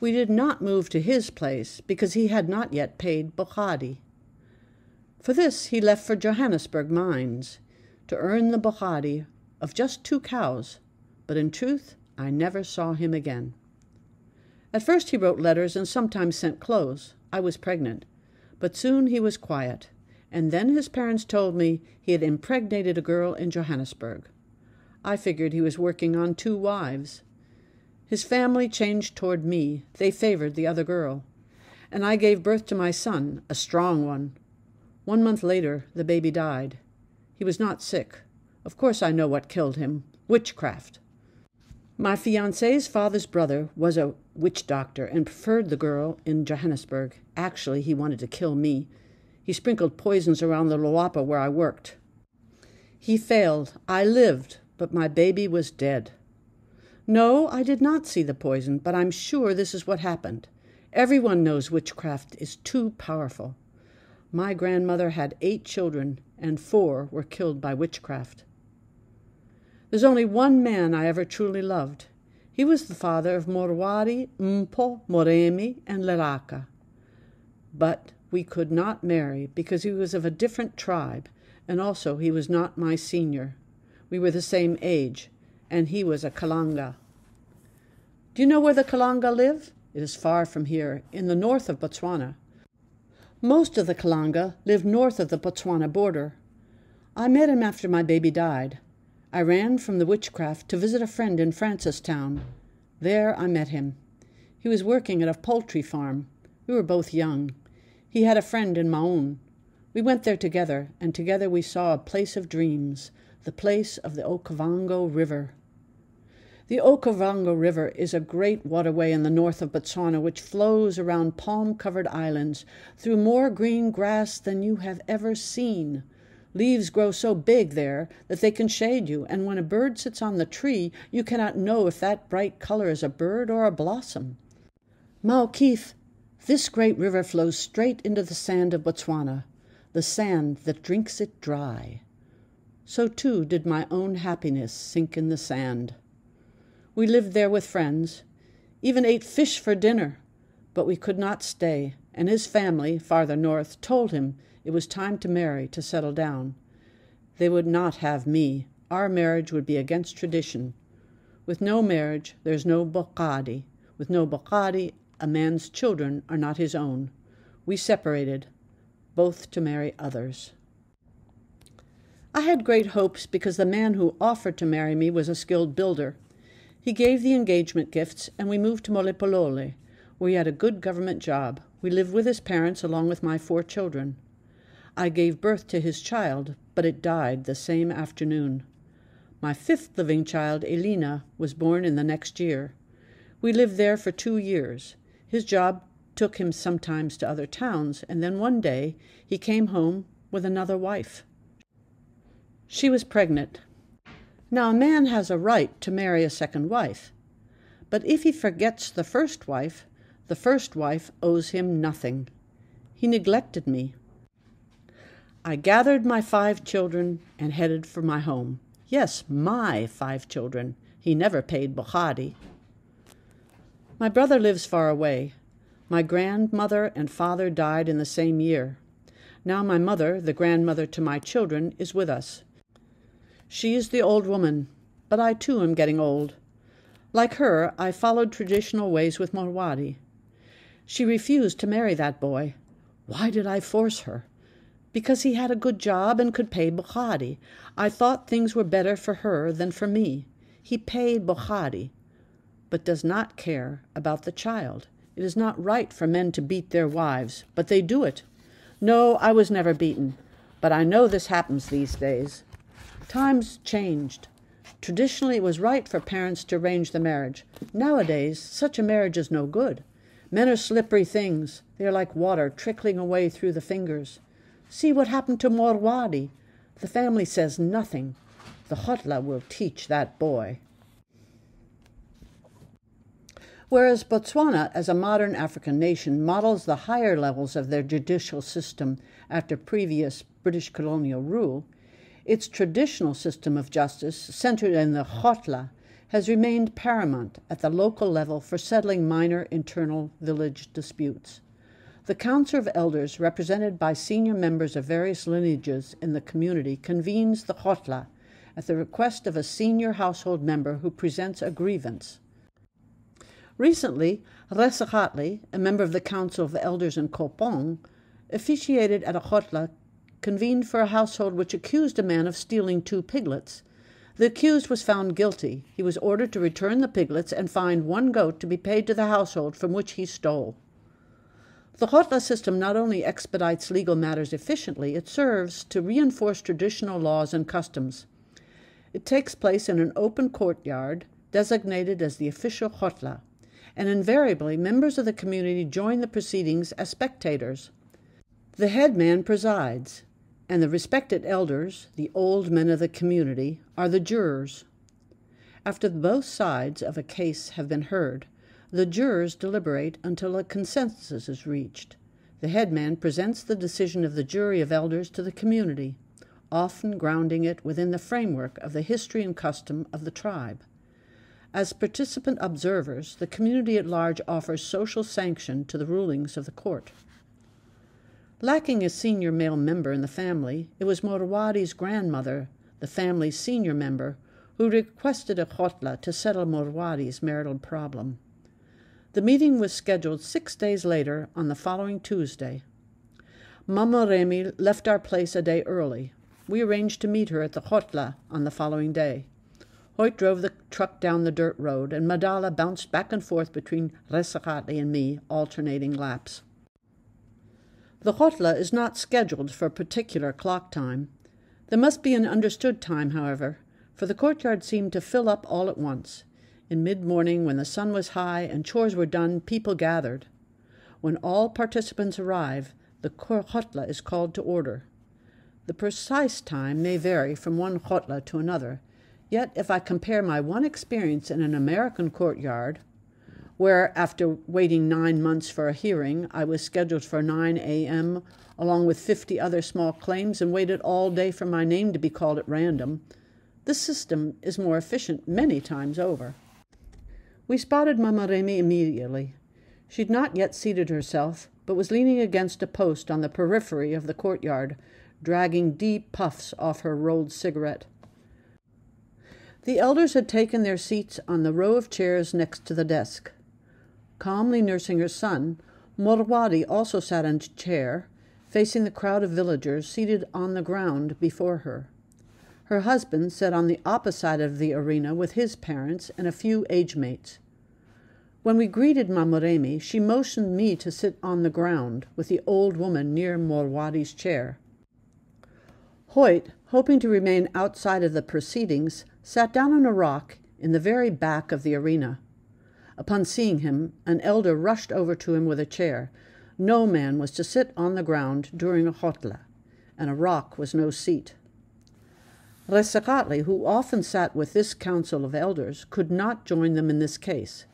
We did not move to his place because he had not yet paid bokhadi. For this he left for Johannesburg mines to earn the bokhadi of just 2 cows, but in truth I never saw him again. At first he wrote letters and sometimes sent clothes. I was pregnant, but soon he was quiet, and then his parents told me he had impregnated a girl in Johannesburg. I figured he was working on 2 wives. His family changed toward me. They favored the other girl. And I gave birth to my son, a strong one. 1 month later, the baby died. He was not sick. Of course I know what killed him. Witchcraft. My fiancé's father's brother was a witch doctor and preferred the girl in Johannesburg. Actually, he wanted to kill me. He sprinkled poisons around the Loapa where I worked. He failed. I lived, but my baby was dead. No, I did not see the poison, but I'm sure this is what happened. Everyone knows witchcraft is too powerful. My grandmother had 8 children, and 4 were killed by witchcraft. There's only one man I ever truly loved. He was the father of Morwari, Mpo, Moremi, and Leraka. But we could not marry because he was of a different tribe, and also he was not my senior. We were the same age, and he was a Kalanga. Do you know where the Kalanga live? It is far from here, in the north of Botswana. Most of the Kalanga live north of the Botswana border. I met him after my baby died. I ran from the witchcraft to visit a friend in Francistown. There I met him. He was working at a poultry farm. We were both young. He had a friend in Maun. We went there together, and together we saw a place of dreams, the place of the Okavango River. The Okavango River is a great waterway in the north of Botswana which flows around palm-covered islands through more green grass than you have ever seen. Leaves grow so big there that they can shade you, and when a bird sits on the tree, you cannot know if that bright color is a bird or a blossom. Maokif, this great river flows straight into the sand of Botswana, the sand that drinks it dry. So too did my own happiness sink in the sand. We lived there with friends, even ate fish for dinner, but we could not stay, and his family, farther north, told him it was time to marry, to settle down. They would not have me. Our marriage would be against tradition. With no marriage, there's no bokhadi. With no bokhadi, a man's children are not his own. We separated, both to marry others. I had great hopes because the man who offered to marry me was a skilled builder. He gave the engagement gifts, and we moved to Molepolole, where he had a good government job. We lived with his parents along with my 4 children. I gave birth to his child, but it died the same afternoon. My 5th living child, Elena, was born in the next year. We lived there for 2 years. His job took him sometimes to other towns, and then one day he came home with another wife. She was pregnant. Now, a man has a right to marry a second wife, but if he forgets the first wife owes him nothing. He neglected me. I gathered my 5 children and headed for my home. Yes, my 5 children. He never paid bokhadi. My brother lives far away. My grandmother and father died in the same year. Now my mother, the grandmother to my children, is with us. She is the old woman, but I too am getting old. Like her, I followed traditional ways with Marwadi. She refused to marry that boy. Why did I force her? Because he had a good job and could pay Bukhari. I thought things were better for her than for me. He paid Bukhari, but does not care about the child. It is not right for men to beat their wives, but they do it. No, I was never beaten, but I know this happens these days. Times changed. Traditionally, it was right for parents to arrange the marriage. Nowadays, such a marriage is no good. Men are slippery things. They are like water trickling away through the fingers. See what happened to Morwadi. The family says nothing. The Khotla will teach that boy. Whereas Botswana, as a modern African nation, models the higher levels of their judicial system after previous British colonial rule, its traditional system of justice, centered in the Khotla, has remained paramount at the local level for settling minor internal village disputes. The Council of Elders, represented by senior members of various lineages in the community, convenes the Khotla at the request of a senior household member who presents a grievance. Recently, Resakatli, a member of the Council of Elders in Kopong, officiated at a Khotla convened for a household which accused a man of stealing 2 piglets. The accused was found guilty. He was ordered to return the piglets and fined 1 goat to be paid to the household from which he stole. The Khotla system not only expedites legal matters efficiently, it serves to reinforce traditional laws and customs. It takes place in an open courtyard designated as the official Khotla, and invariably members of the community join the proceedings as spectators. The headman presides, and the respected elders, the old men of the community, are the jurors. After both sides of a case have been heard, the jurors deliberate until a consensus is reached. The headman presents the decision of the jury of elders to the community, often grounding it within the framework of the history and custom of the tribe. As participant observers, the community at large offers social sanction to the rulings of the court. Lacking a senior male member in the family, it was Morwadi's grandmother, the family's senior member, who requested a Khotla to settle Morwadi's marital problem. The meeting was scheduled 6 days later on the following Tuesday. Mama Remy left our place a day early. We arranged to meet her at the Khotla on the following day. Hoyt drove the truck down the dirt road, and Madala bounced back and forth between Resakatli and me, alternating laps. The Khotla is not scheduled for a particular clock time. There must be an understood time, however, for the courtyard seemed to fill up all at once. In mid-morning, when the sun was high and chores were done, people gathered. When all participants arrive, the Khotla is called to order. The precise time may vary from one Khotla to another, yet if I compare my one experience in an American courtyard, where, after waiting 9 months for a hearing, I was scheduled for 9 a.m., along with 50 other small claims, and waited all day for my name to be called at random, this system is more efficient many times over. We spotted Mama Remy immediately. She had not yet seated herself, but was leaning against a post on the periphery of the courtyard, dragging deep puffs off her rolled cigarette. The elders had taken their seats on the row of chairs next to the desk. Calmly nursing her son, Morwadi also sat in a chair, facing the crowd of villagers seated on the ground before her. Her husband sat on the opposite side of the arena with his parents and a few age-mates. When we greeted Mama Remy, she motioned me to sit on the ground with the old woman near Morwadi's chair. Hoyt, hoping to remain outside of the proceedings, sat down on a rock in the very back of the arena. Upon seeing him, an elder rushed over to him with a chair. No man was to sit on the ground during a Khotla, and a rock was no seat. Resakatli, who often sat with this council of elders, could not join them in this case.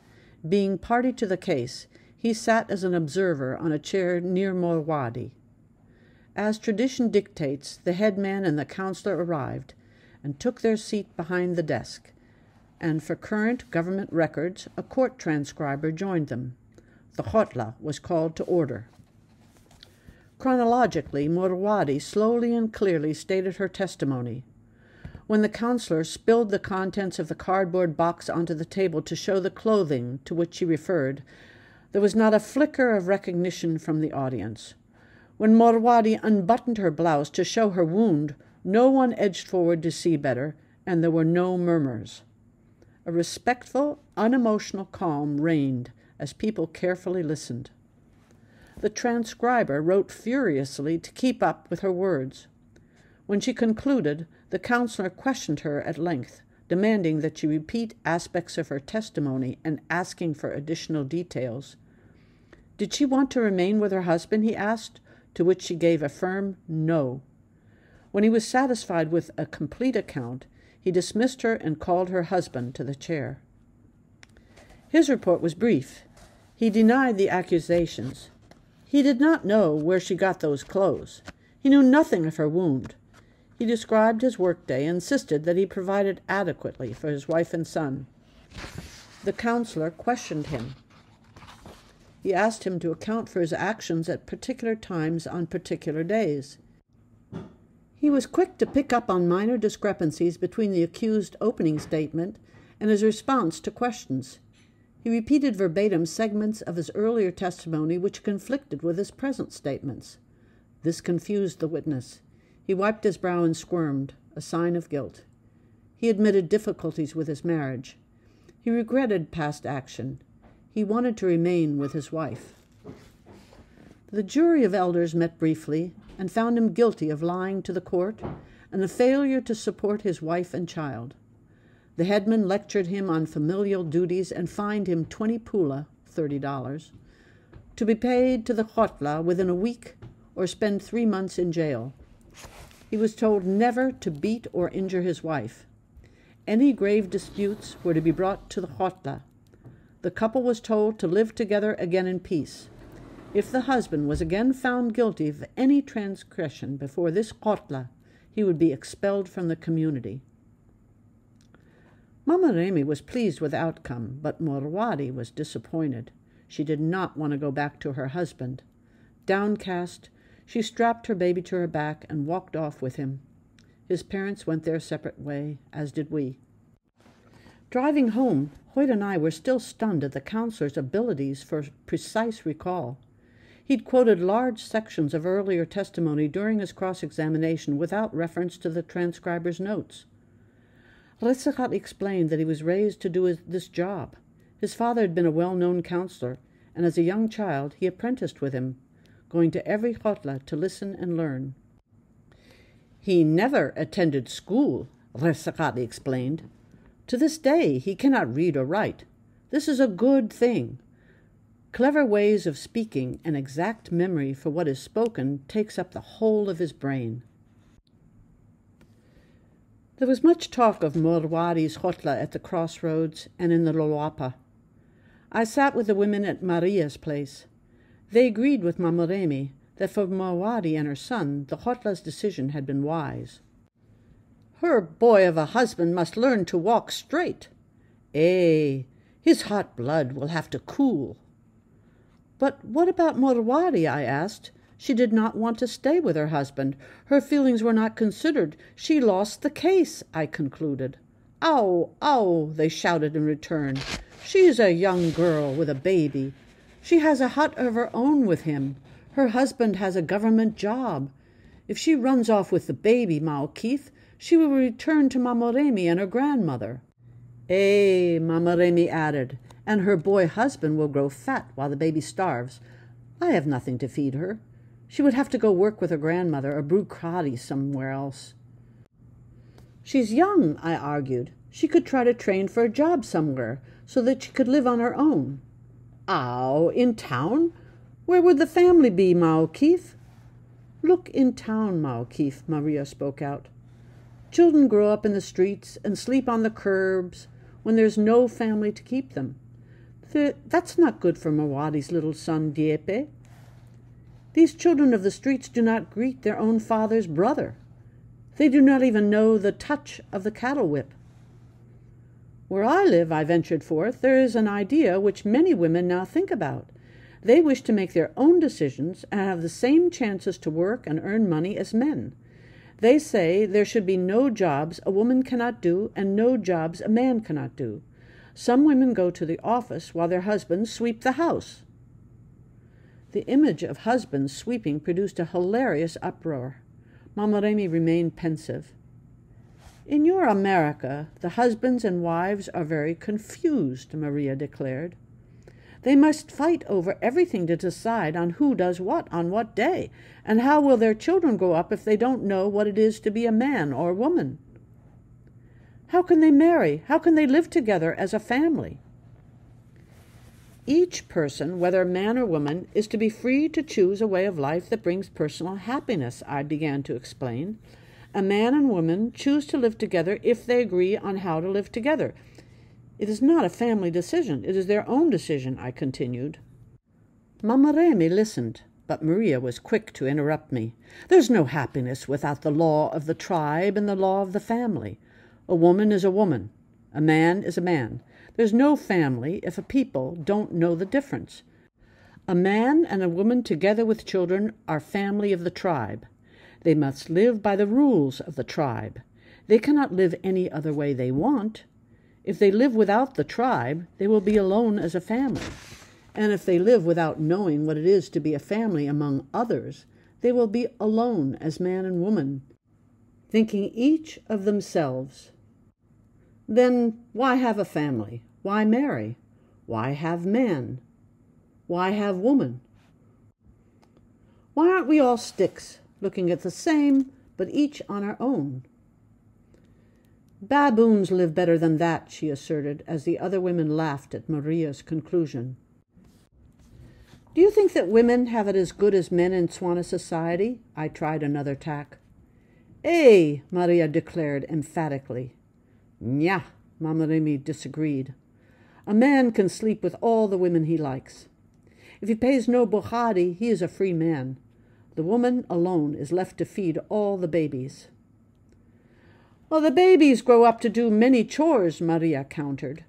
Being party to the case, he sat as an observer on a chair near Morwadi. As tradition dictates, the headman and the counselor arrived and took their seat behind the desk, and for current government records, a court transcriber joined them. The Khotla was called to order. Chronologically, Morwadi slowly and clearly stated her testimony. When the counselor spilled the contents of the cardboard box onto the table to show the clothing to which she referred, there was not a flicker of recognition from the audience. When Morwadi unbuttoned her blouse to show her wound, no one edged forward to see better, and there were no murmurs. A respectful, unemotional calm reigned as people carefully listened. The transcriber wrote furiously to keep up with her words. When she concluded, the counselor questioned her at length, demanding that she repeat aspects of her testimony and asking for additional details. Did she want to remain with her husband, he asked, to which she gave a firm no. When he was satisfied with a complete account, he dismissed her and called her husband to the chair. His report was brief. He denied the accusations. He did not know where she got those clothes. He knew nothing of her wound. He described his workday and insisted that he provided adequately for his wife and son. The counselor questioned him. He asked him to account for his actions at particular times on particular days. He was quick to pick up on minor discrepancies between the accused's opening statement and his response to questions. He repeated verbatim segments of his earlier testimony which conflicted with his present statements. This confused the witness. He wiped his brow and squirmed, a sign of guilt. He admitted difficulties with his marriage. He regretted past action. He wanted to remain with his wife. The jury of elders met briefly and found him guilty of lying to the court and the failure to support his wife and child. The headman lectured him on familial duties and fined him 20 pula, $30, to be paid to the khotla within a week or spend 3 months in jail. He was told never to beat or injure his wife. Any grave disputes were to be brought to the khotla. The couple was told to live together again in peace. If the husband was again found guilty of any transgression before this khotla, he would be expelled from the community. Mama Remy was pleased with the outcome, but Morwadi was disappointed. She did not want to go back to her husband. Downcast, she strapped her baby to her back and walked off with him. His parents went their separate way, as did we. Driving home, Hoyt and I were still stunned at the counselor's abilities for precise recall. He'd quoted large sections of earlier testimony during his cross-examination without reference to the transcriber's notes. Resakat explained that he was raised to do this job. His father had been a well-known counselor, and as a young child he apprenticed with him, going to every khotla to listen and learn. He never attended school, Resakat explained. To this day he cannot read or write. This is a good thing. Clever ways of speaking and exact memory for what is spoken takes up the whole of his brain. There was much talk of Morwadi's khotla at the crossroads and in the Lolwapa. I sat with the women at Maria's place. They agreed with Mama Remy that for Morwadi and her son, the khotla's decision had been wise. Her boy of a husband must learn to walk straight. His hot blood will have to cool. But what about Morwadi? I asked. She did not want to stay with her husband. Her feelings were not considered. She lost the case, I concluded. Ow, ow, they shouted in return. She is a young girl with a baby. She has a hut of her own with him. Her husband has a government job. If she runs off with the baby, Mao Keith, she will return to Mama Remy and her grandmother. Mama Remy added, and her boy husband will grow fat while the baby starves. I have nothing to feed her. She would have to go work with her grandmother or brew kadi somewhere else. She's young, I argued. She could try to train for a job somewhere so that she could live on her own. Ow, in town? Where would the family be, Mao Keith? Look in town, Mao Keith, Maria spoke out. Children grow up in the streets and sleep on the curbs when there's no family to keep them. That's not good for Morwadi's little son, Diepe. These children of the streets do not greet their own father's brother. They do not even know the touch of the cattle whip. Where I live, I ventured forth, there is an idea which many women now think about, They wish to make their own decisions and have the same chances to work and earn money as men. They say there should be no jobs a woman cannot do and no jobs a man cannot do. Some women go to the office while their husbands sweep the house. The image of husbands sweeping produced a hilarious uproar. Mama Remy remained pensive. In your America, the husbands and wives are very confused, Maria declared. They must fight over everything to decide on who does what on what day, and how will their children grow up if they don't know what it is to be a man or woman? How can they marry? How can they live together as a family? Each person, whether man or woman, is to be free to choose a way of life that brings personal happiness, I began to explain. A man and woman choose to live together if they agree on how to live together. It is not a family decision. It is their own decision, I continued. Mama Remy listened, but Maria was quick to interrupt me. There's no happiness without the law of the tribe and the law of the family. A woman is a woman. A man is a man. There's no family if a people don't know the difference. A man and a woman together with children are family of the tribe. They must live by the rules of the tribe. They cannot live any other way they want. If they live without the tribe, they will be alone as a family. And if they live without knowing what it is to be a family among others, they will be alone as man and woman, thinking each of themselves. Then why have a family? Why marry? Why have man? Why have woman? Why aren't we all sticks, looking at the same, but each on our own? Baboons live better than that, she asserted, as the other women laughed at Maria's conclusion. Do you think that women have it as good as men in Tswana society? I tried another tack. Eh, Maria declared emphatically. Nya, Mama Remy disagreed. A man can sleep with all the women he likes. If he pays no bohari, he is a free man. The woman alone is left to feed all the babies. Well, the babies grow up to do many chores, Maria countered.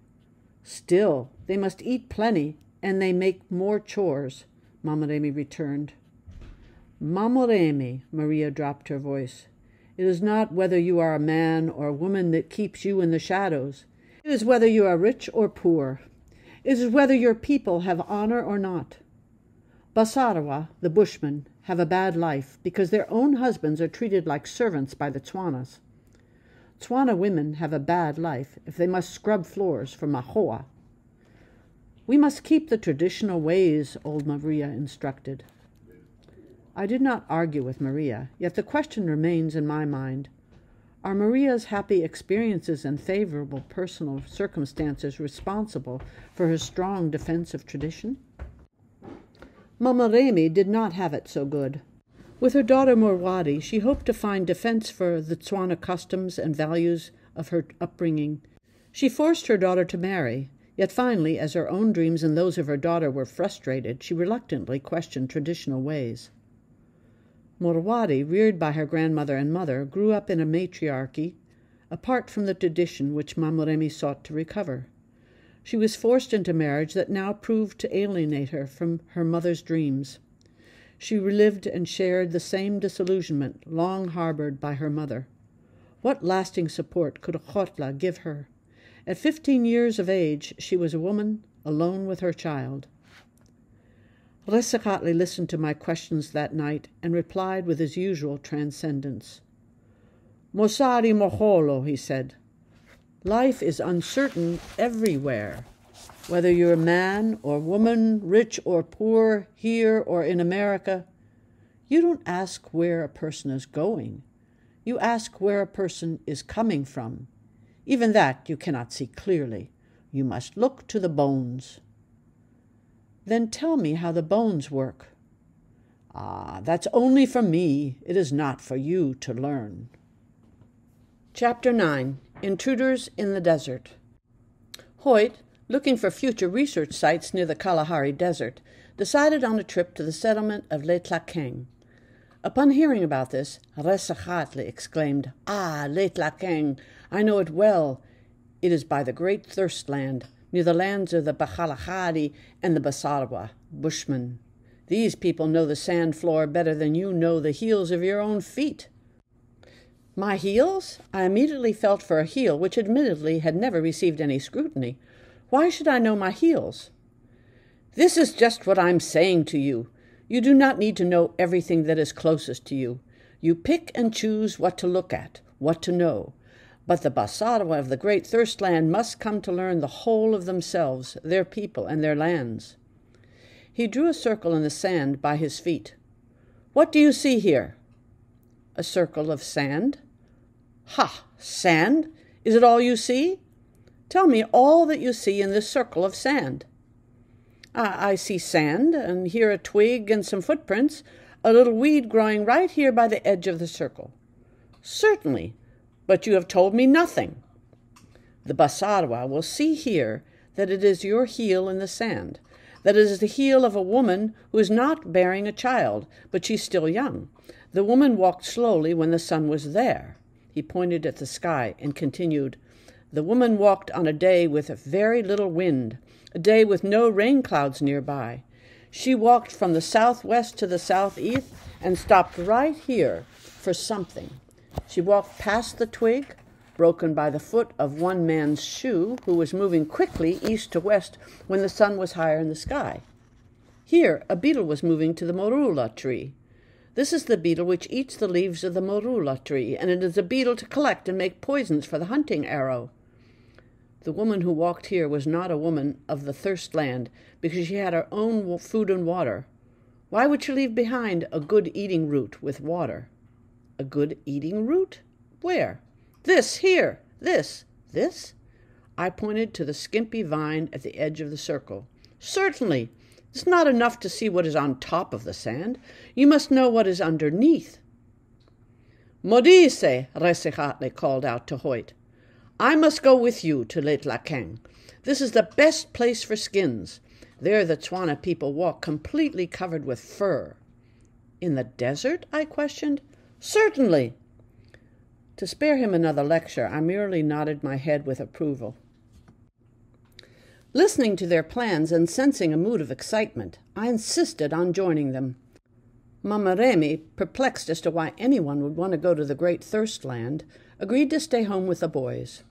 Still, they must eat plenty, and they make more chores, Mama Remy returned. Mama Remy, Maria dropped her voice. It is not whether you are a man or a woman that keeps you in the shadows. It is whether you are rich or poor. It is whether your people have honor or not. Basarawa, the Bushmen, have a bad life because their own husbands are treated like servants by the Tswanas. Tswana women have a bad life if they must scrub floors for Mahoa. We must keep the traditional ways, old Maria instructed. I did not argue with Maria, yet the question remains in my mind. Are Maria's happy experiences and favorable personal circumstances responsible for her strong defense of tradition? Mama Remy did not have it so good. With her daughter Morwadi, she hoped to find defense for the Tswana customs and values of her upbringing. She forced her daughter to marry, yet finally, as her own dreams and those of her daughter were frustrated, she reluctantly questioned traditional ways. Morwadi, reared by her grandmother and mother, grew up in a matriarchy, apart from the tradition which Mama Remy sought to recover. She was forced into marriage that now proved to alienate her from her mother's dreams. She relived and shared the same disillusionment long harbored by her mother. What lasting support could Khotla give her? At 15 years of age, she was a woman, alone with her child. Resekatli listened to my questions that night and replied with his usual transcendence. Mosari moholo, he said. Life is uncertain everywhere. Whether you're a man or woman, rich or poor, here or in America, you don't ask where a person is going. You ask where a person is coming from. Even that you cannot see clearly. You must look to the bones. Then tell me how the bones work. Ah, that's only for me. It is not for you to learn. Chapter 9. Intruders in the Desert. Hoyt, looking for future research sites near the Kalahari Desert, decided on a trip to the settlement of Letlakeng. Upon hearing about this, Resachatli exclaimed, Ah, Letlakeng, I know it well. It is by the great thirst land. near the lands of the Bakhalahari and the Basarwa, Bushmen. These people know the sand floor better than you know the heels of your own feet. My heels? I immediately felt for a heel which admittedly had never received any scrutiny. Why should I know my heels? This is just what I'm saying to you. You do not need to know everything that is closest to you. You pick and choose what to look at, what to know. But the Basarwa of the great thirst land must come to learn the whole of themselves, their people, and their lands. He drew a circle in the sand by his feet. What do you see here? A circle of sand. Ha! Sand? Is it all you see? Tell me all that you see in this circle of sand. I see sand, and here a twig and some footprints, a little weed growing right here by the edge of the circle. Certainly, but you have told me nothing. The Basarwa will see here that it is your heel in the sand, that it is the heel of a woman who is not bearing a child, but she's still young. The woman walked slowly when the sun was there. He pointed at the sky and continued, The woman walked on a day with very little wind, a day with no rain clouds nearby. She walked from the southwest to the southeast and stopped right here for something. She walked past the twig, broken by the foot of one man's shoe, who was moving quickly east to west when the sun was higher in the sky. Here, a beetle was moving to the morula tree. This is the beetle which eats the leaves of the morula tree, and it is a beetle to collect and make poisons for the hunting arrow. The woman who walked here was not a woman of the thirst land, because she had her own food and water. Why would she leave behind a good eating root with water? A good eating root? Where? This, here, this. This? I pointed to the skimpy vine at the edge of the circle. Certainly. It's not enough to see what is on top of the sand. You must know what is underneath. Modise, Resehatle called out to Hoyt. I must go with you to Letlakeng. This is the best place for skins. There the Tswana people walk completely covered with fur. In the desert? I questioned. Certainly. To spare him another lecture, I merely nodded my head with approval. Listening to their plans and sensing a mood of excitement, I insisted on joining them. Mama Remy, perplexed as to why anyone would want to go to the great thirst land, agreed to stay home with the boys.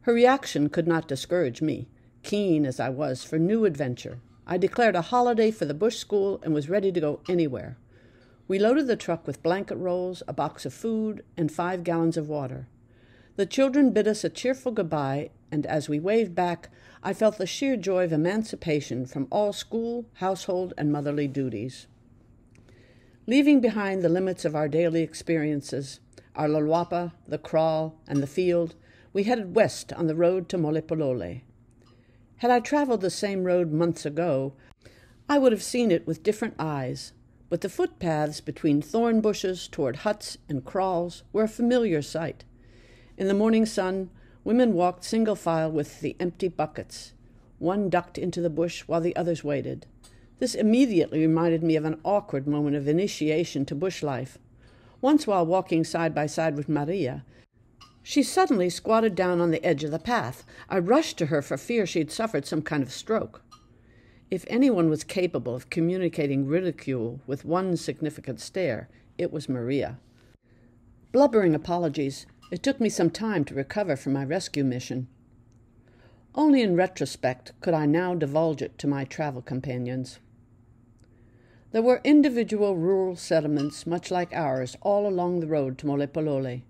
Her reaction could not discourage me, keen as I was for new adventure. I declared a holiday for the bush school and was ready to go anywhere. We loaded the truck with blanket rolls, a box of food, and 5 gallons of water. The children bid us a cheerful goodbye, and as we waved back, I felt the sheer joy of emancipation from all school, household, and motherly duties. Leaving behind the limits of our daily experiences, our lalwapa, the kraal, and the field, we headed west on the road to Molepolole. Had I traveled the same road months ago, I would have seen it with different eyes, but the footpaths between thorn bushes toward huts and kraals were a familiar sight. In the morning sun, women walked single file with the empty buckets. One ducked into the bush while the others waited. This immediately reminded me of an awkward moment of initiation to bush life. Once while walking side by side with Maria, she suddenly squatted down on the edge of the path. I rushed to her for fear she had suffered some kind of stroke. If anyone was capable of communicating ridicule with one significant stare, it was Maria. Blubbering apologies, it took me some time to recover from my rescue mission. Only in retrospect could I now divulge it to my travel companions. There were individual rural settlements much like ours all along the road to Molepolole.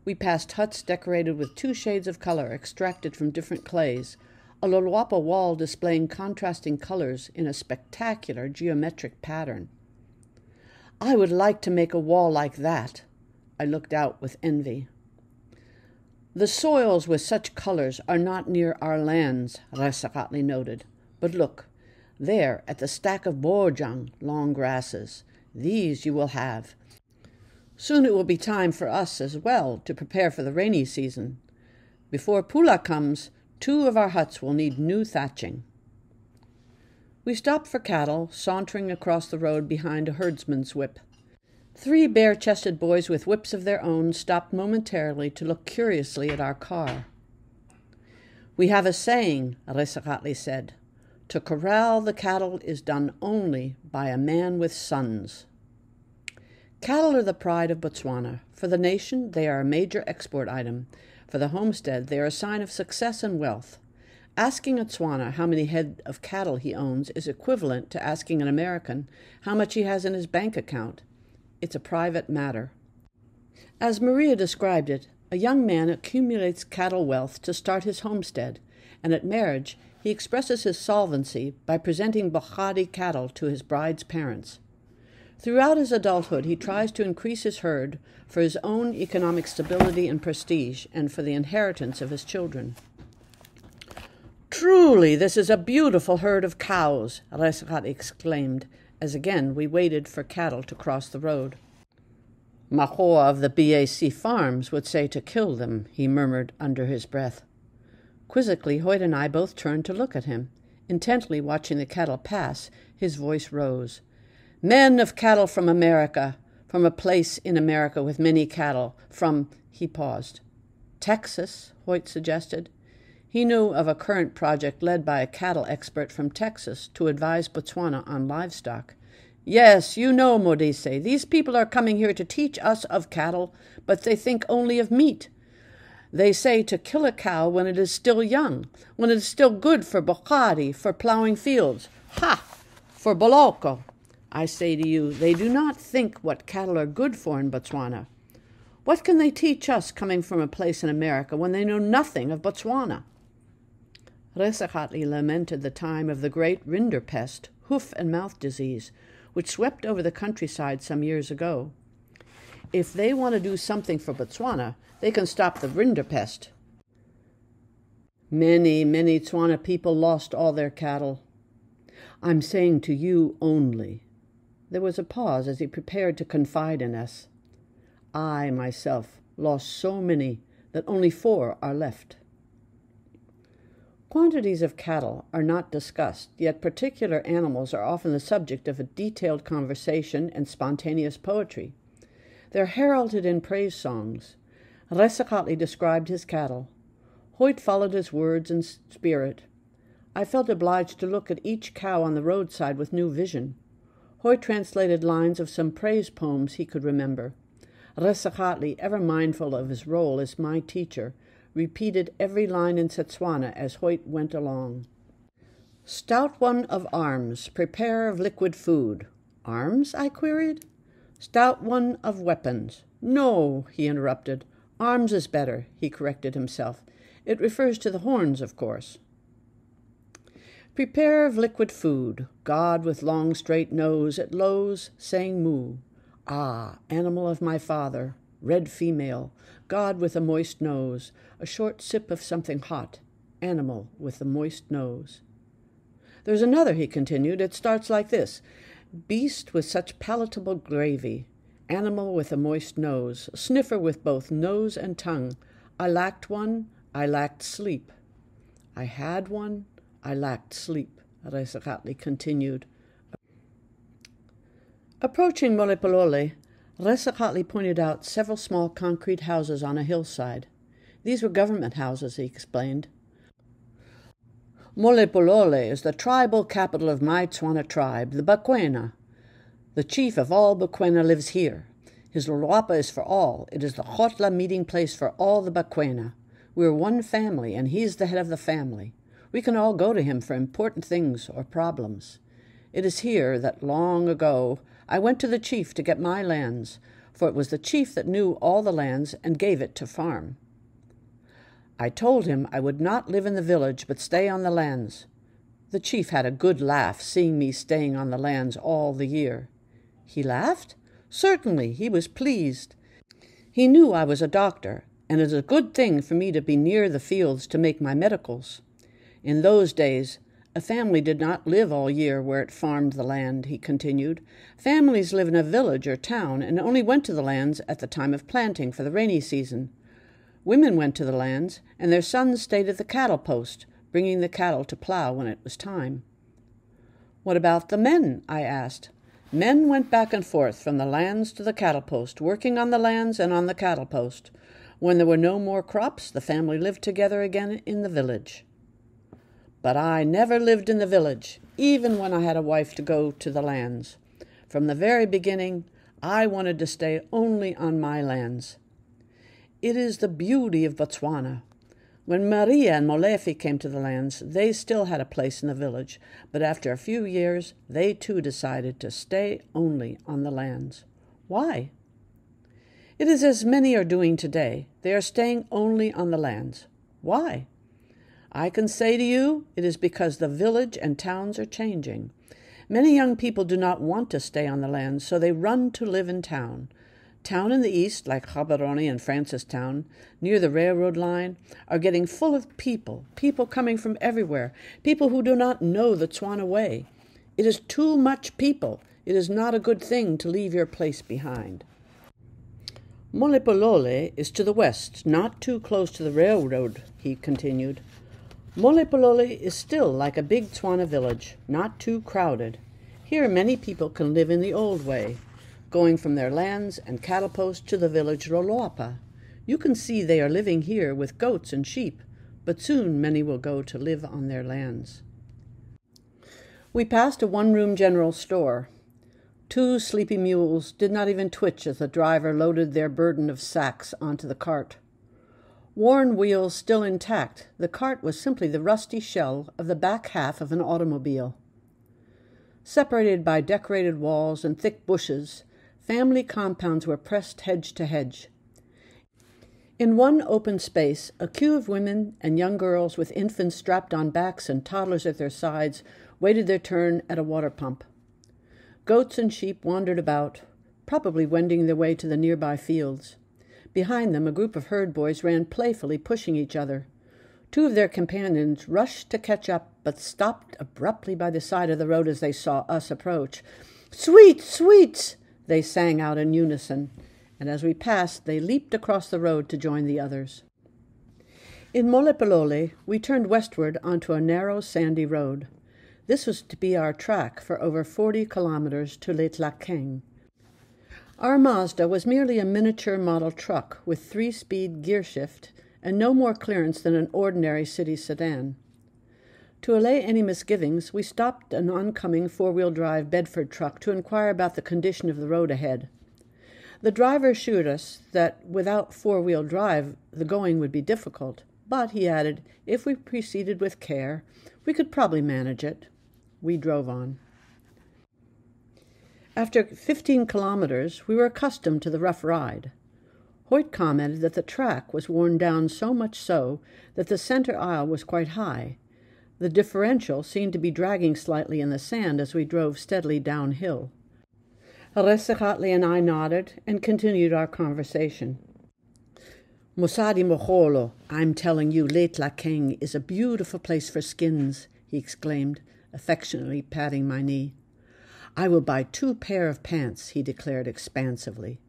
We passed huts decorated with 2 shades of color extracted from different clays, a lalwapa wall displaying contrasting colors in a spectacular geometric pattern. I would like to make a wall like that. I looked out with envy. The soils with such colors are not near our lands, Rasakatli noted. But look, there at the stack of borjang, long grasses. These you will have. Soon it will be time for us as well to prepare for the rainy season. Before Pula comes, 2 of our huts will need new thatching. We stopped for cattle, sauntering across the road behind a herdsman's whip. 3 bare-chested boys with whips of their own stopped momentarily to look curiously at our car. We have a saying, Resakatli said. To corral the cattle is done only by a man with sons. Cattle are the pride of Botswana. For the nation, they are a major export item. For the homestead, they are a sign of success and wealth. Asking a Tswana how many head of cattle he owns is equivalent to asking an American how much he has in his bank account. It's a private matter. As Maria described it, a young man accumulates cattle wealth to start his homestead, and at marriage he expresses his solvency by presenting Bokhadi cattle to his bride's parents. Throughout his adulthood, he tries to increase his herd for his own economic stability and prestige, and for the inheritance of his children. Truly, this is a beautiful herd of cows, Resakatli exclaimed, as again we waited for cattle to cross the road. Mahoa of the BAC Farms would say to kill them, he murmured under his breath. Quizzically, Hoyt and I both turned to look at him. Intently watching the cattle pass, his voice rose. Men of cattle from America, from a place in America with many cattle, he paused. Texas, Hoyt suggested. He knew of a current project led by a cattle expert from Texas to advise Botswana on livestock. Yes, you know, Modise, these people are coming here to teach us of cattle, but they think only of meat. They say to kill a cow when it is still young, when it is still good for bokhari, for plowing fields. Ha! For boloko. I say to you, they do not think what cattle are good for in Botswana. What can they teach us coming from a place in America when they know nothing of Botswana? Resakatli lamented the time of the great rinderpest, hoof and mouth disease, which swept over the countryside some years ago. If they want to do something for Botswana, they can stop the rinderpest. Many, many Tswana people lost all their cattle. I'm saying to you only. There was a pause as he prepared to confide in us. I, myself, lost so many that only 4 are left. Quantities of cattle are not discussed, yet particular animals are often the subject of a detailed conversation and spontaneous poetry. They're heralded in praise songs. Resakatli described his cattle. Hoyt followed his words in spirit. I felt obliged to look at each cow on the roadside with new vision. Hoyt translated lines of some praise poems he could remember. Resakatli, ever mindful of his role as my teacher, repeated every line in Tswana as Hoyt went along. Stout one of arms, prepare of liquid food. Arms? I queried. Stout one of weapons. No, he interrupted. Arms is better, he corrected himself. It refers to the horns, of course. Prepare of liquid food. God with long straight nose at lows, saying moo. Ah, animal of my father, red female, God with a moist nose, a short sip of something hot, animal with a moist nose. There's another, he continued. It starts like this. Beast with such palatable gravy, animal with a moist nose, sniffer with both nose and tongue. I lacked one, I lacked sleep. I had one, I lacked sleep, Resakatli continued. Approaching Molepolole, Resakatli pointed out several small concrete houses on a hillside. These were government houses, he explained. Molepolole is the tribal capital of my Tswana tribe, the Bakwena. The chief of all Bakwena lives here. His lwapa is for all. It is the Khotla meeting place for all the Bakwena. We are one family, and he is the head of the family. We can all go to him for important things or problems. It is here that long ago I went to the chief to get my lands, for it was the chief that knew all the lands and gave it to farm. I told him I would not live in the village but stay on the lands. The chief had a good laugh, seeing me staying on the lands all the year. He laughed? Certainly, he was pleased. He knew I was a doctor, and it is a good thing for me to be near the fields to make my medicals. In those days, a family did not live all year where it farmed the land, he continued. Families live in a village or town and only went to the lands at the time of planting for the rainy season. Women went to the lands, and their sons stayed at the cattle post, bringing the cattle to plow when it was time. What about the men? I asked. Men went back and forth from the lands to the cattle post, working on the lands and on the cattle post. When there were no more crops, the family lived together again in the village. But I never lived in the village, even when I had a wife to go to the lands. From the very beginning, I wanted to stay only on my lands. It is the beauty of Botswana. When Maria and Molefi came to the lands, they still had a place in the village, but after a few years, they too decided to stay only on the lands. Why? It is as many are doing today. They are staying only on the lands. Why? I can say to you, it is because the village and towns are changing. Many young people do not want to stay on the lands, so they run to live in town. Town in the east, like Gaborone and Francistown, near the railroad line, are getting full of people coming from everywhere, people who do not know the Tswana way. It is too much people. It is not a good thing to leave your place behind. Molepolole is to the west, not too close to the railroad, he continued. Molepolole is still like a big Tswana village, not too crowded. Here many people can live in the old way, going from their lands and cattle posts to the village Roloapa. You can see they are living here with goats and sheep, but soon many will go to live on their lands. We passed a one-room general store. 2 sleepy mules did not even twitch as the driver loaded their burden of sacks onto the cart. Worn wheels still intact, the cart was simply the rusty shell of the back half of an automobile. Separated by decorated walls and thick bushes, family compounds were pressed hedge to hedge. In one open space, a queue of women and young girls with infants strapped on backs and toddlers at their sides waited their turn at a water pump. Goats and sheep wandered about, probably wending their way to the nearby fields. Behind them, a group of herd boys ran playfully, pushing each other. 2 of their companions rushed to catch up, but stopped abruptly by the side of the road as they saw us approach. "Sweets! Sweets!" they sang out in unison, and as we passed, they leaped across the road to join the others. In Molepolole, we turned westward onto a narrow, sandy road. This was to be our track for over 40 kilometers to Letlakeng. Our Mazda was merely a miniature model truck with 3-speed gear shift and no more clearance than an ordinary city sedan. To allay any misgivings, we stopped an oncoming 4-wheel-drive Bedford truck to inquire about the condition of the road ahead. The driver assured us that without 4-wheel drive the going would be difficult, but, he added, if we proceeded with care, we could probably manage it. We drove on. After 15 kilometers, we were accustomed to the rough ride. Hoyt commented that the track was worn down so much so that the center aisle was quite high. The differential seemed to be dragging slightly in the sand as we drove steadily downhill. Resekatli and I nodded and continued our conversation. "Mosadi Moholo, I'm telling you, Letlakeng is a beautiful place for skins," he exclaimed, affectionately patting my knee. "I will buy 2 pair of pants," he declared expansively.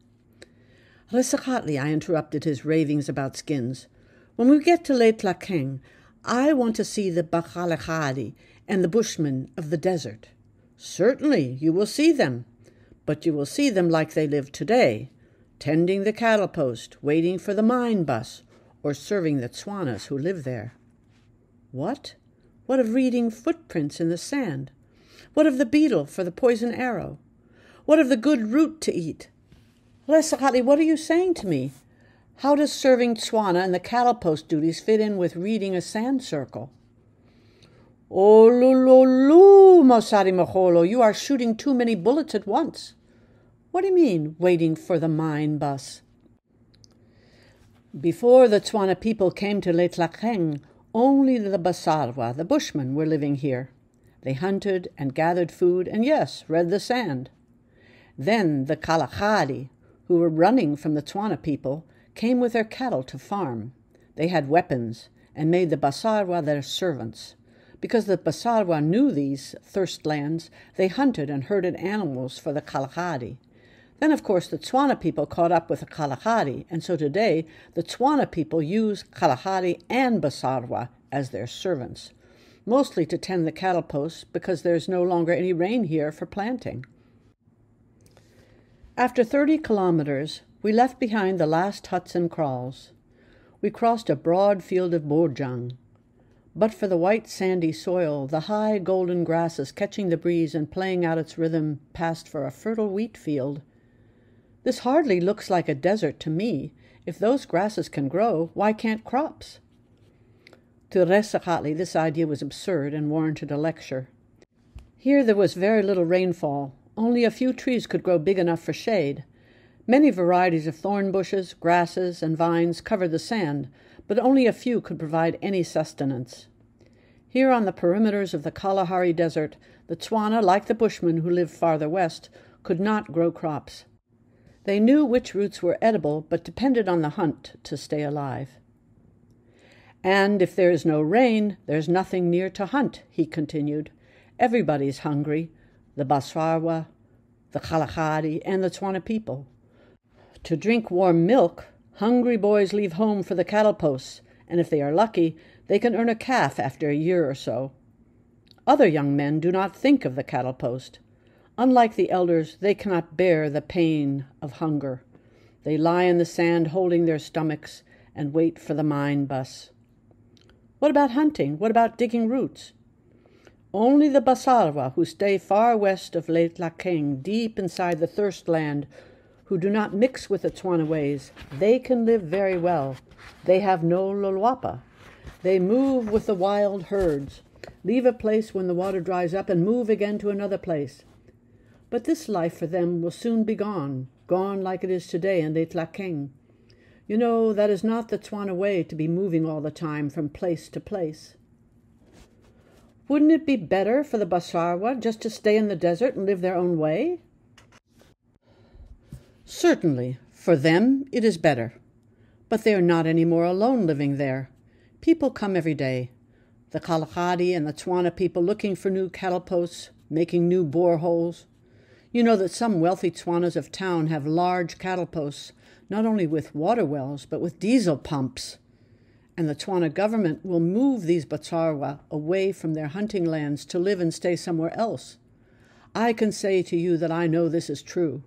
"Resekatli," I interrupted his ravings about skins. "When we get to Letlakeng, I want to see the Bakhalehadi and the Bushmen of the desert." "Certainly, you will see them, but you will see them like they live today, tending the cattle post, waiting for the mine bus, or serving the Tswanas who live there." "What? What of reading footprints in the sand? What of the beetle for the poison arrow? What of the good root to eat? Resekatli, what are you saying to me? How does serving Tswana and the cattle post duties fit in with reading a sand circle?" "Oh, lulu, Mosadi Moholo, you are shooting too many bullets at once." "What do you mean, waiting for the mine bus?" Before the Tswana people came to Letlakeng, only the Basarwa, the Bushmen, were living here. They hunted and gathered food and, yes, read the sand. Then the Kalahari, who were running from the Tswana people, came with their cattle to farm. They had weapons and made the Basarwa their servants. Because the Basarwa knew these thirst lands, they hunted and herded animals for the Kalahari. Then, of course, the Tswana people caught up with the Kalahari, and so today the Tswana people use Kalahari and Basarwa as their servants, mostly to tend the cattle posts because there is no longer any rain here for planting. After 30 kilometers, we left behind the last huts and kraals. We crossed a broad field of bojang. But for the white sandy soil, the high golden grasses catching the breeze and playing out its rhythm passed for a fertile wheat field. This hardly looks like a desert to me. If those grasses can grow, why can't crops? To Resakatli, this idea was absurd and warranted a lecture. Here there was very little rainfall. Only a few trees could grow big enough for shade. Many varieties of thorn bushes, grasses, and vines covered the sand, but only a few could provide any sustenance. Here on the perimeters of the Kalahari Desert, the Tswana, like the Bushmen who lived farther west, could not grow crops. They knew which roots were edible, but depended on the hunt to stay alive. And if there is no rain, there's nothing near to hunt, he continued. Everybody's hungry, the Basarwa, the Kalahari, and the Tswana people. To drink warm milk, hungry boys leave home for the cattle posts, and if they are lucky, they can earn a calf after a year or so. Other young men do not think of the cattle post. Unlike the elders, they cannot bear the pain of hunger. They lie in the sand holding their stomachs and wait for the mine bus. What about hunting? What about digging roots? Only the Basarwa, who stay far west of Lake Lakeng, deep inside the thirst land, who do not mix with the Tswana ways, they can live very well. They have no lolwapa. They move with the wild herds, leave a place when the water dries up, and move again to another place. But this life for them will soon be gone like it is today in Lake Lakeng. You know, that is not the Tswana way to be moving all the time from place to place. Wouldn't it be better for the Basarwa just to stay in the desert and live their own way? Certainly, for them it is better. But they are not any more alone living there. People come every day. The Kalahari and the Tswana people looking for new cattle posts, making new boreholes. You know that some wealthy Tswanas of town have large cattle posts, not only with water wells, but with diesel pumps. And the Tswana government will move these Basarwa away from their hunting lands to live and stay somewhere else. I can say to you that I know this is true.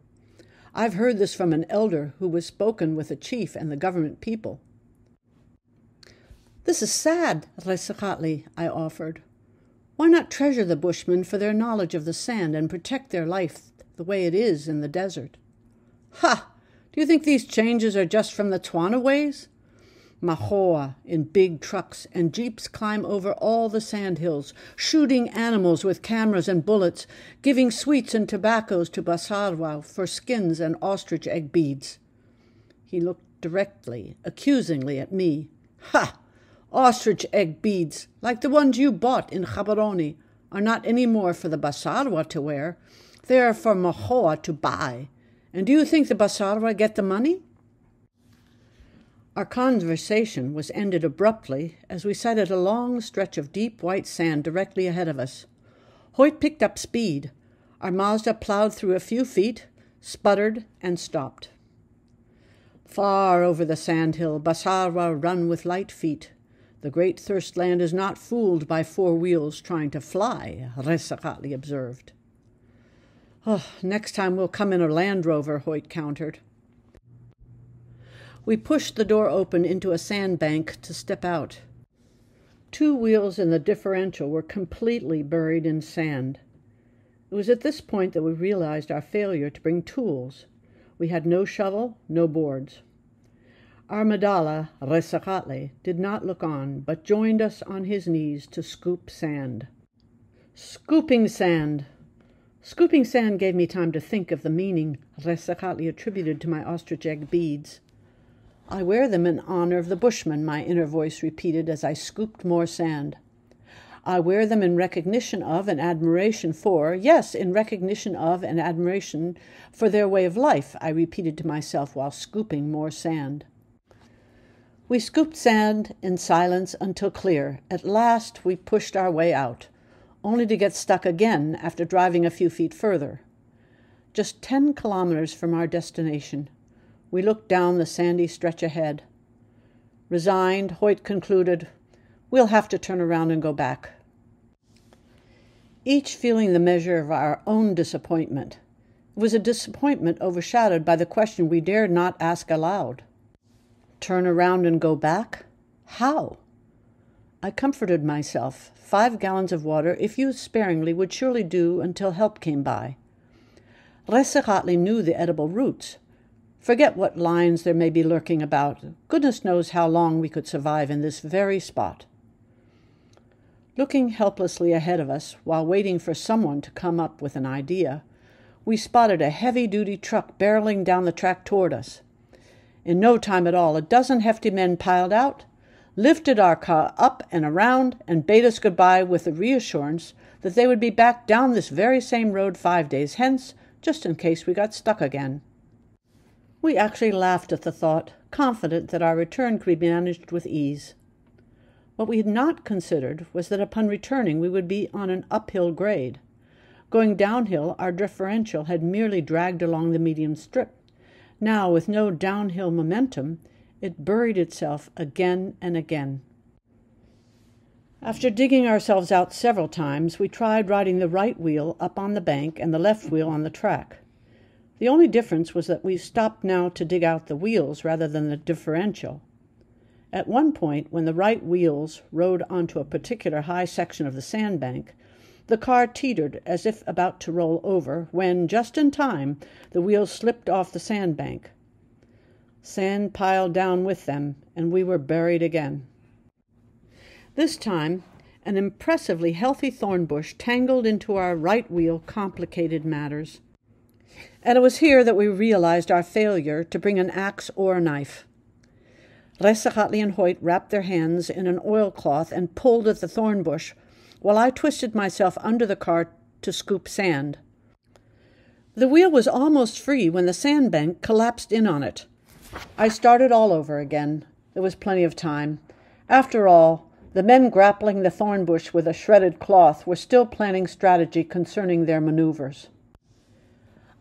I've heard this from an elder who was spoken with a chief and the government people. This is sad, Resakatli, I offered. Why not treasure the Bushmen for their knowledge of the sand and protect their life the way it is in the desert? Ha! Do you think these changes are just from the Tswana ways? Mahoa in big trucks and jeeps climb over all the sand hills, shooting animals with cameras and bullets, giving sweets and tobaccos to Basarwa for skins and ostrich egg beads. He looked directly, accusingly at me. Ha! Ostrich egg beads, like the ones you bought in Gaborone, are not any more for the Basarwa to wear. They are for Mahoa to buy. And do you think the Basarwa get the money? Our conversation was ended abruptly as we sighted a long stretch of deep white sand directly ahead of us. Hoyt picked up speed. Our Mazda plowed through a few feet, sputtered, and stopped. Far over the sandhill, Basarwa run with light feet. The great thirst land is not fooled by four wheels trying to fly, Resakatli observed. Oh, next time we'll come in a Land Rover, Hoyt countered. We pushed the door open into a sandbank to step out. Two wheels in the differential were completely buried in sand. It was at this point that we realized our failure to bring tools. We had no shovel, no boards. Our Madala, Resakatli, did not look on, but joined us on his knees to scoop sand. Scooping sand! Scooping sand gave me time to think of the meaning Resakatli attributed to my ostrich egg beads. I wear them in honor of the Bushmen, my inner voice repeated as I scooped more sand. I wear them in recognition of and admiration for, yes, in recognition of and admiration for their way of life, I repeated to myself while scooping more sand. We scooped sand in silence until clear. At last we pushed our way out, only to get stuck again after driving a few feet further. Just 10 kilometers from our destination, we looked down the sandy stretch ahead. Resigned, Hoyt concluded, "We'll have to turn around and go back." Each feeling the measure of our own disappointment. It was a disappointment overshadowed by the question we dared not ask aloud. Turn around and go back? How? I comforted myself. 5 gallons of water, if used sparingly, would surely do until help came by. Resecatli knew the edible roots. Forget what lines there may be lurking about. Goodness knows how long we could survive in this very spot. Looking helplessly ahead of us, while waiting for someone to come up with an idea, we spotted a heavy-duty truck barreling down the track toward us. In no time at all, a dozen hefty men piled out, lifted our car up and around, and bade us goodbye with the reassurance that they would be back down this very same road 5 days hence, just in case we got stuck again. We actually laughed at the thought, confident that our return could be managed with ease. What we had not considered was that upon returning we would be on an uphill grade. Going downhill, our differential had merely dragged along the medium strip. Now, with no downhill momentum, it buried itself again and again. After digging ourselves out several times, we tried riding the right wheel up on the bank and the left wheel on the track. The only difference was that we stopped now to dig out the wheels rather than the differential. At one point, when the right wheels rode onto a particular high section of the sandbank, the car teetered as if about to roll over, when, just in time, the wheels slipped off the sandbank. Sand piled down with them, and we were buried again. This time, an impressively healthy thorn bush tangled into our right wheel complicated matters. And it was here that we realized our failure to bring an axe or a knife. Resecatli and Hoyt wrapped their hands in an oilcloth and pulled at the thorn bush, while I twisted myself under the car to scoop sand. The wheel was almost free when the sandbank collapsed in on it. I started all over again. There was plenty of time. After all, the men grappling the thorn bush with a shredded cloth were still planning strategy concerning their maneuvers.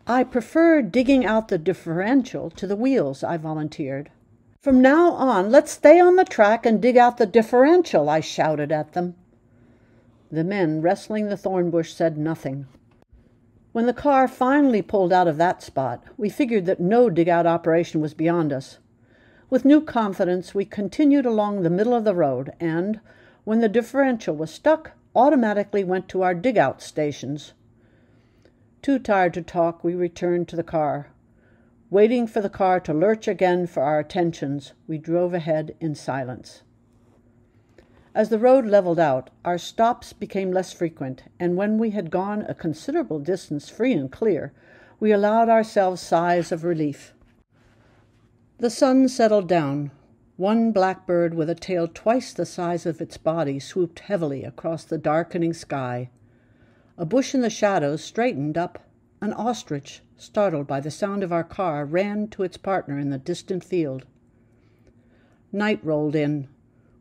"I prefer digging out the differential to the wheels," I volunteered. "From now on, let's stay on the track and dig out the differential," I shouted at them. The men wrestling the thorn bush said nothing. When the car finally pulled out of that spot, we figured that no dig-out operation was beyond us. With new confidence, we continued along the middle of the road and, when the differential was stuck, automatically went to our dig-out stations. Too tired to talk, we returned to the car. Waiting for the car to lurch again for our attentions, we drove ahead in silence. As the road leveled out, our stops became less frequent, and when we had gone a considerable distance free and clear, we allowed ourselves sighs of relief. The sun settled down. One blackbird with a tail twice the size of its body swooped heavily across the darkening sky. A bush in the shadows straightened up. An ostrich, startled by the sound of our car, ran to its partner in the distant field. Night rolled in.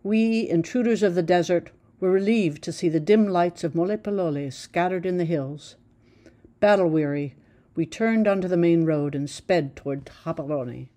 We, intruders of the desert, were relieved to see the dim lights of Molepolole scattered in the hills. Battle-weary, we turned onto the main road and sped toward Haparoni.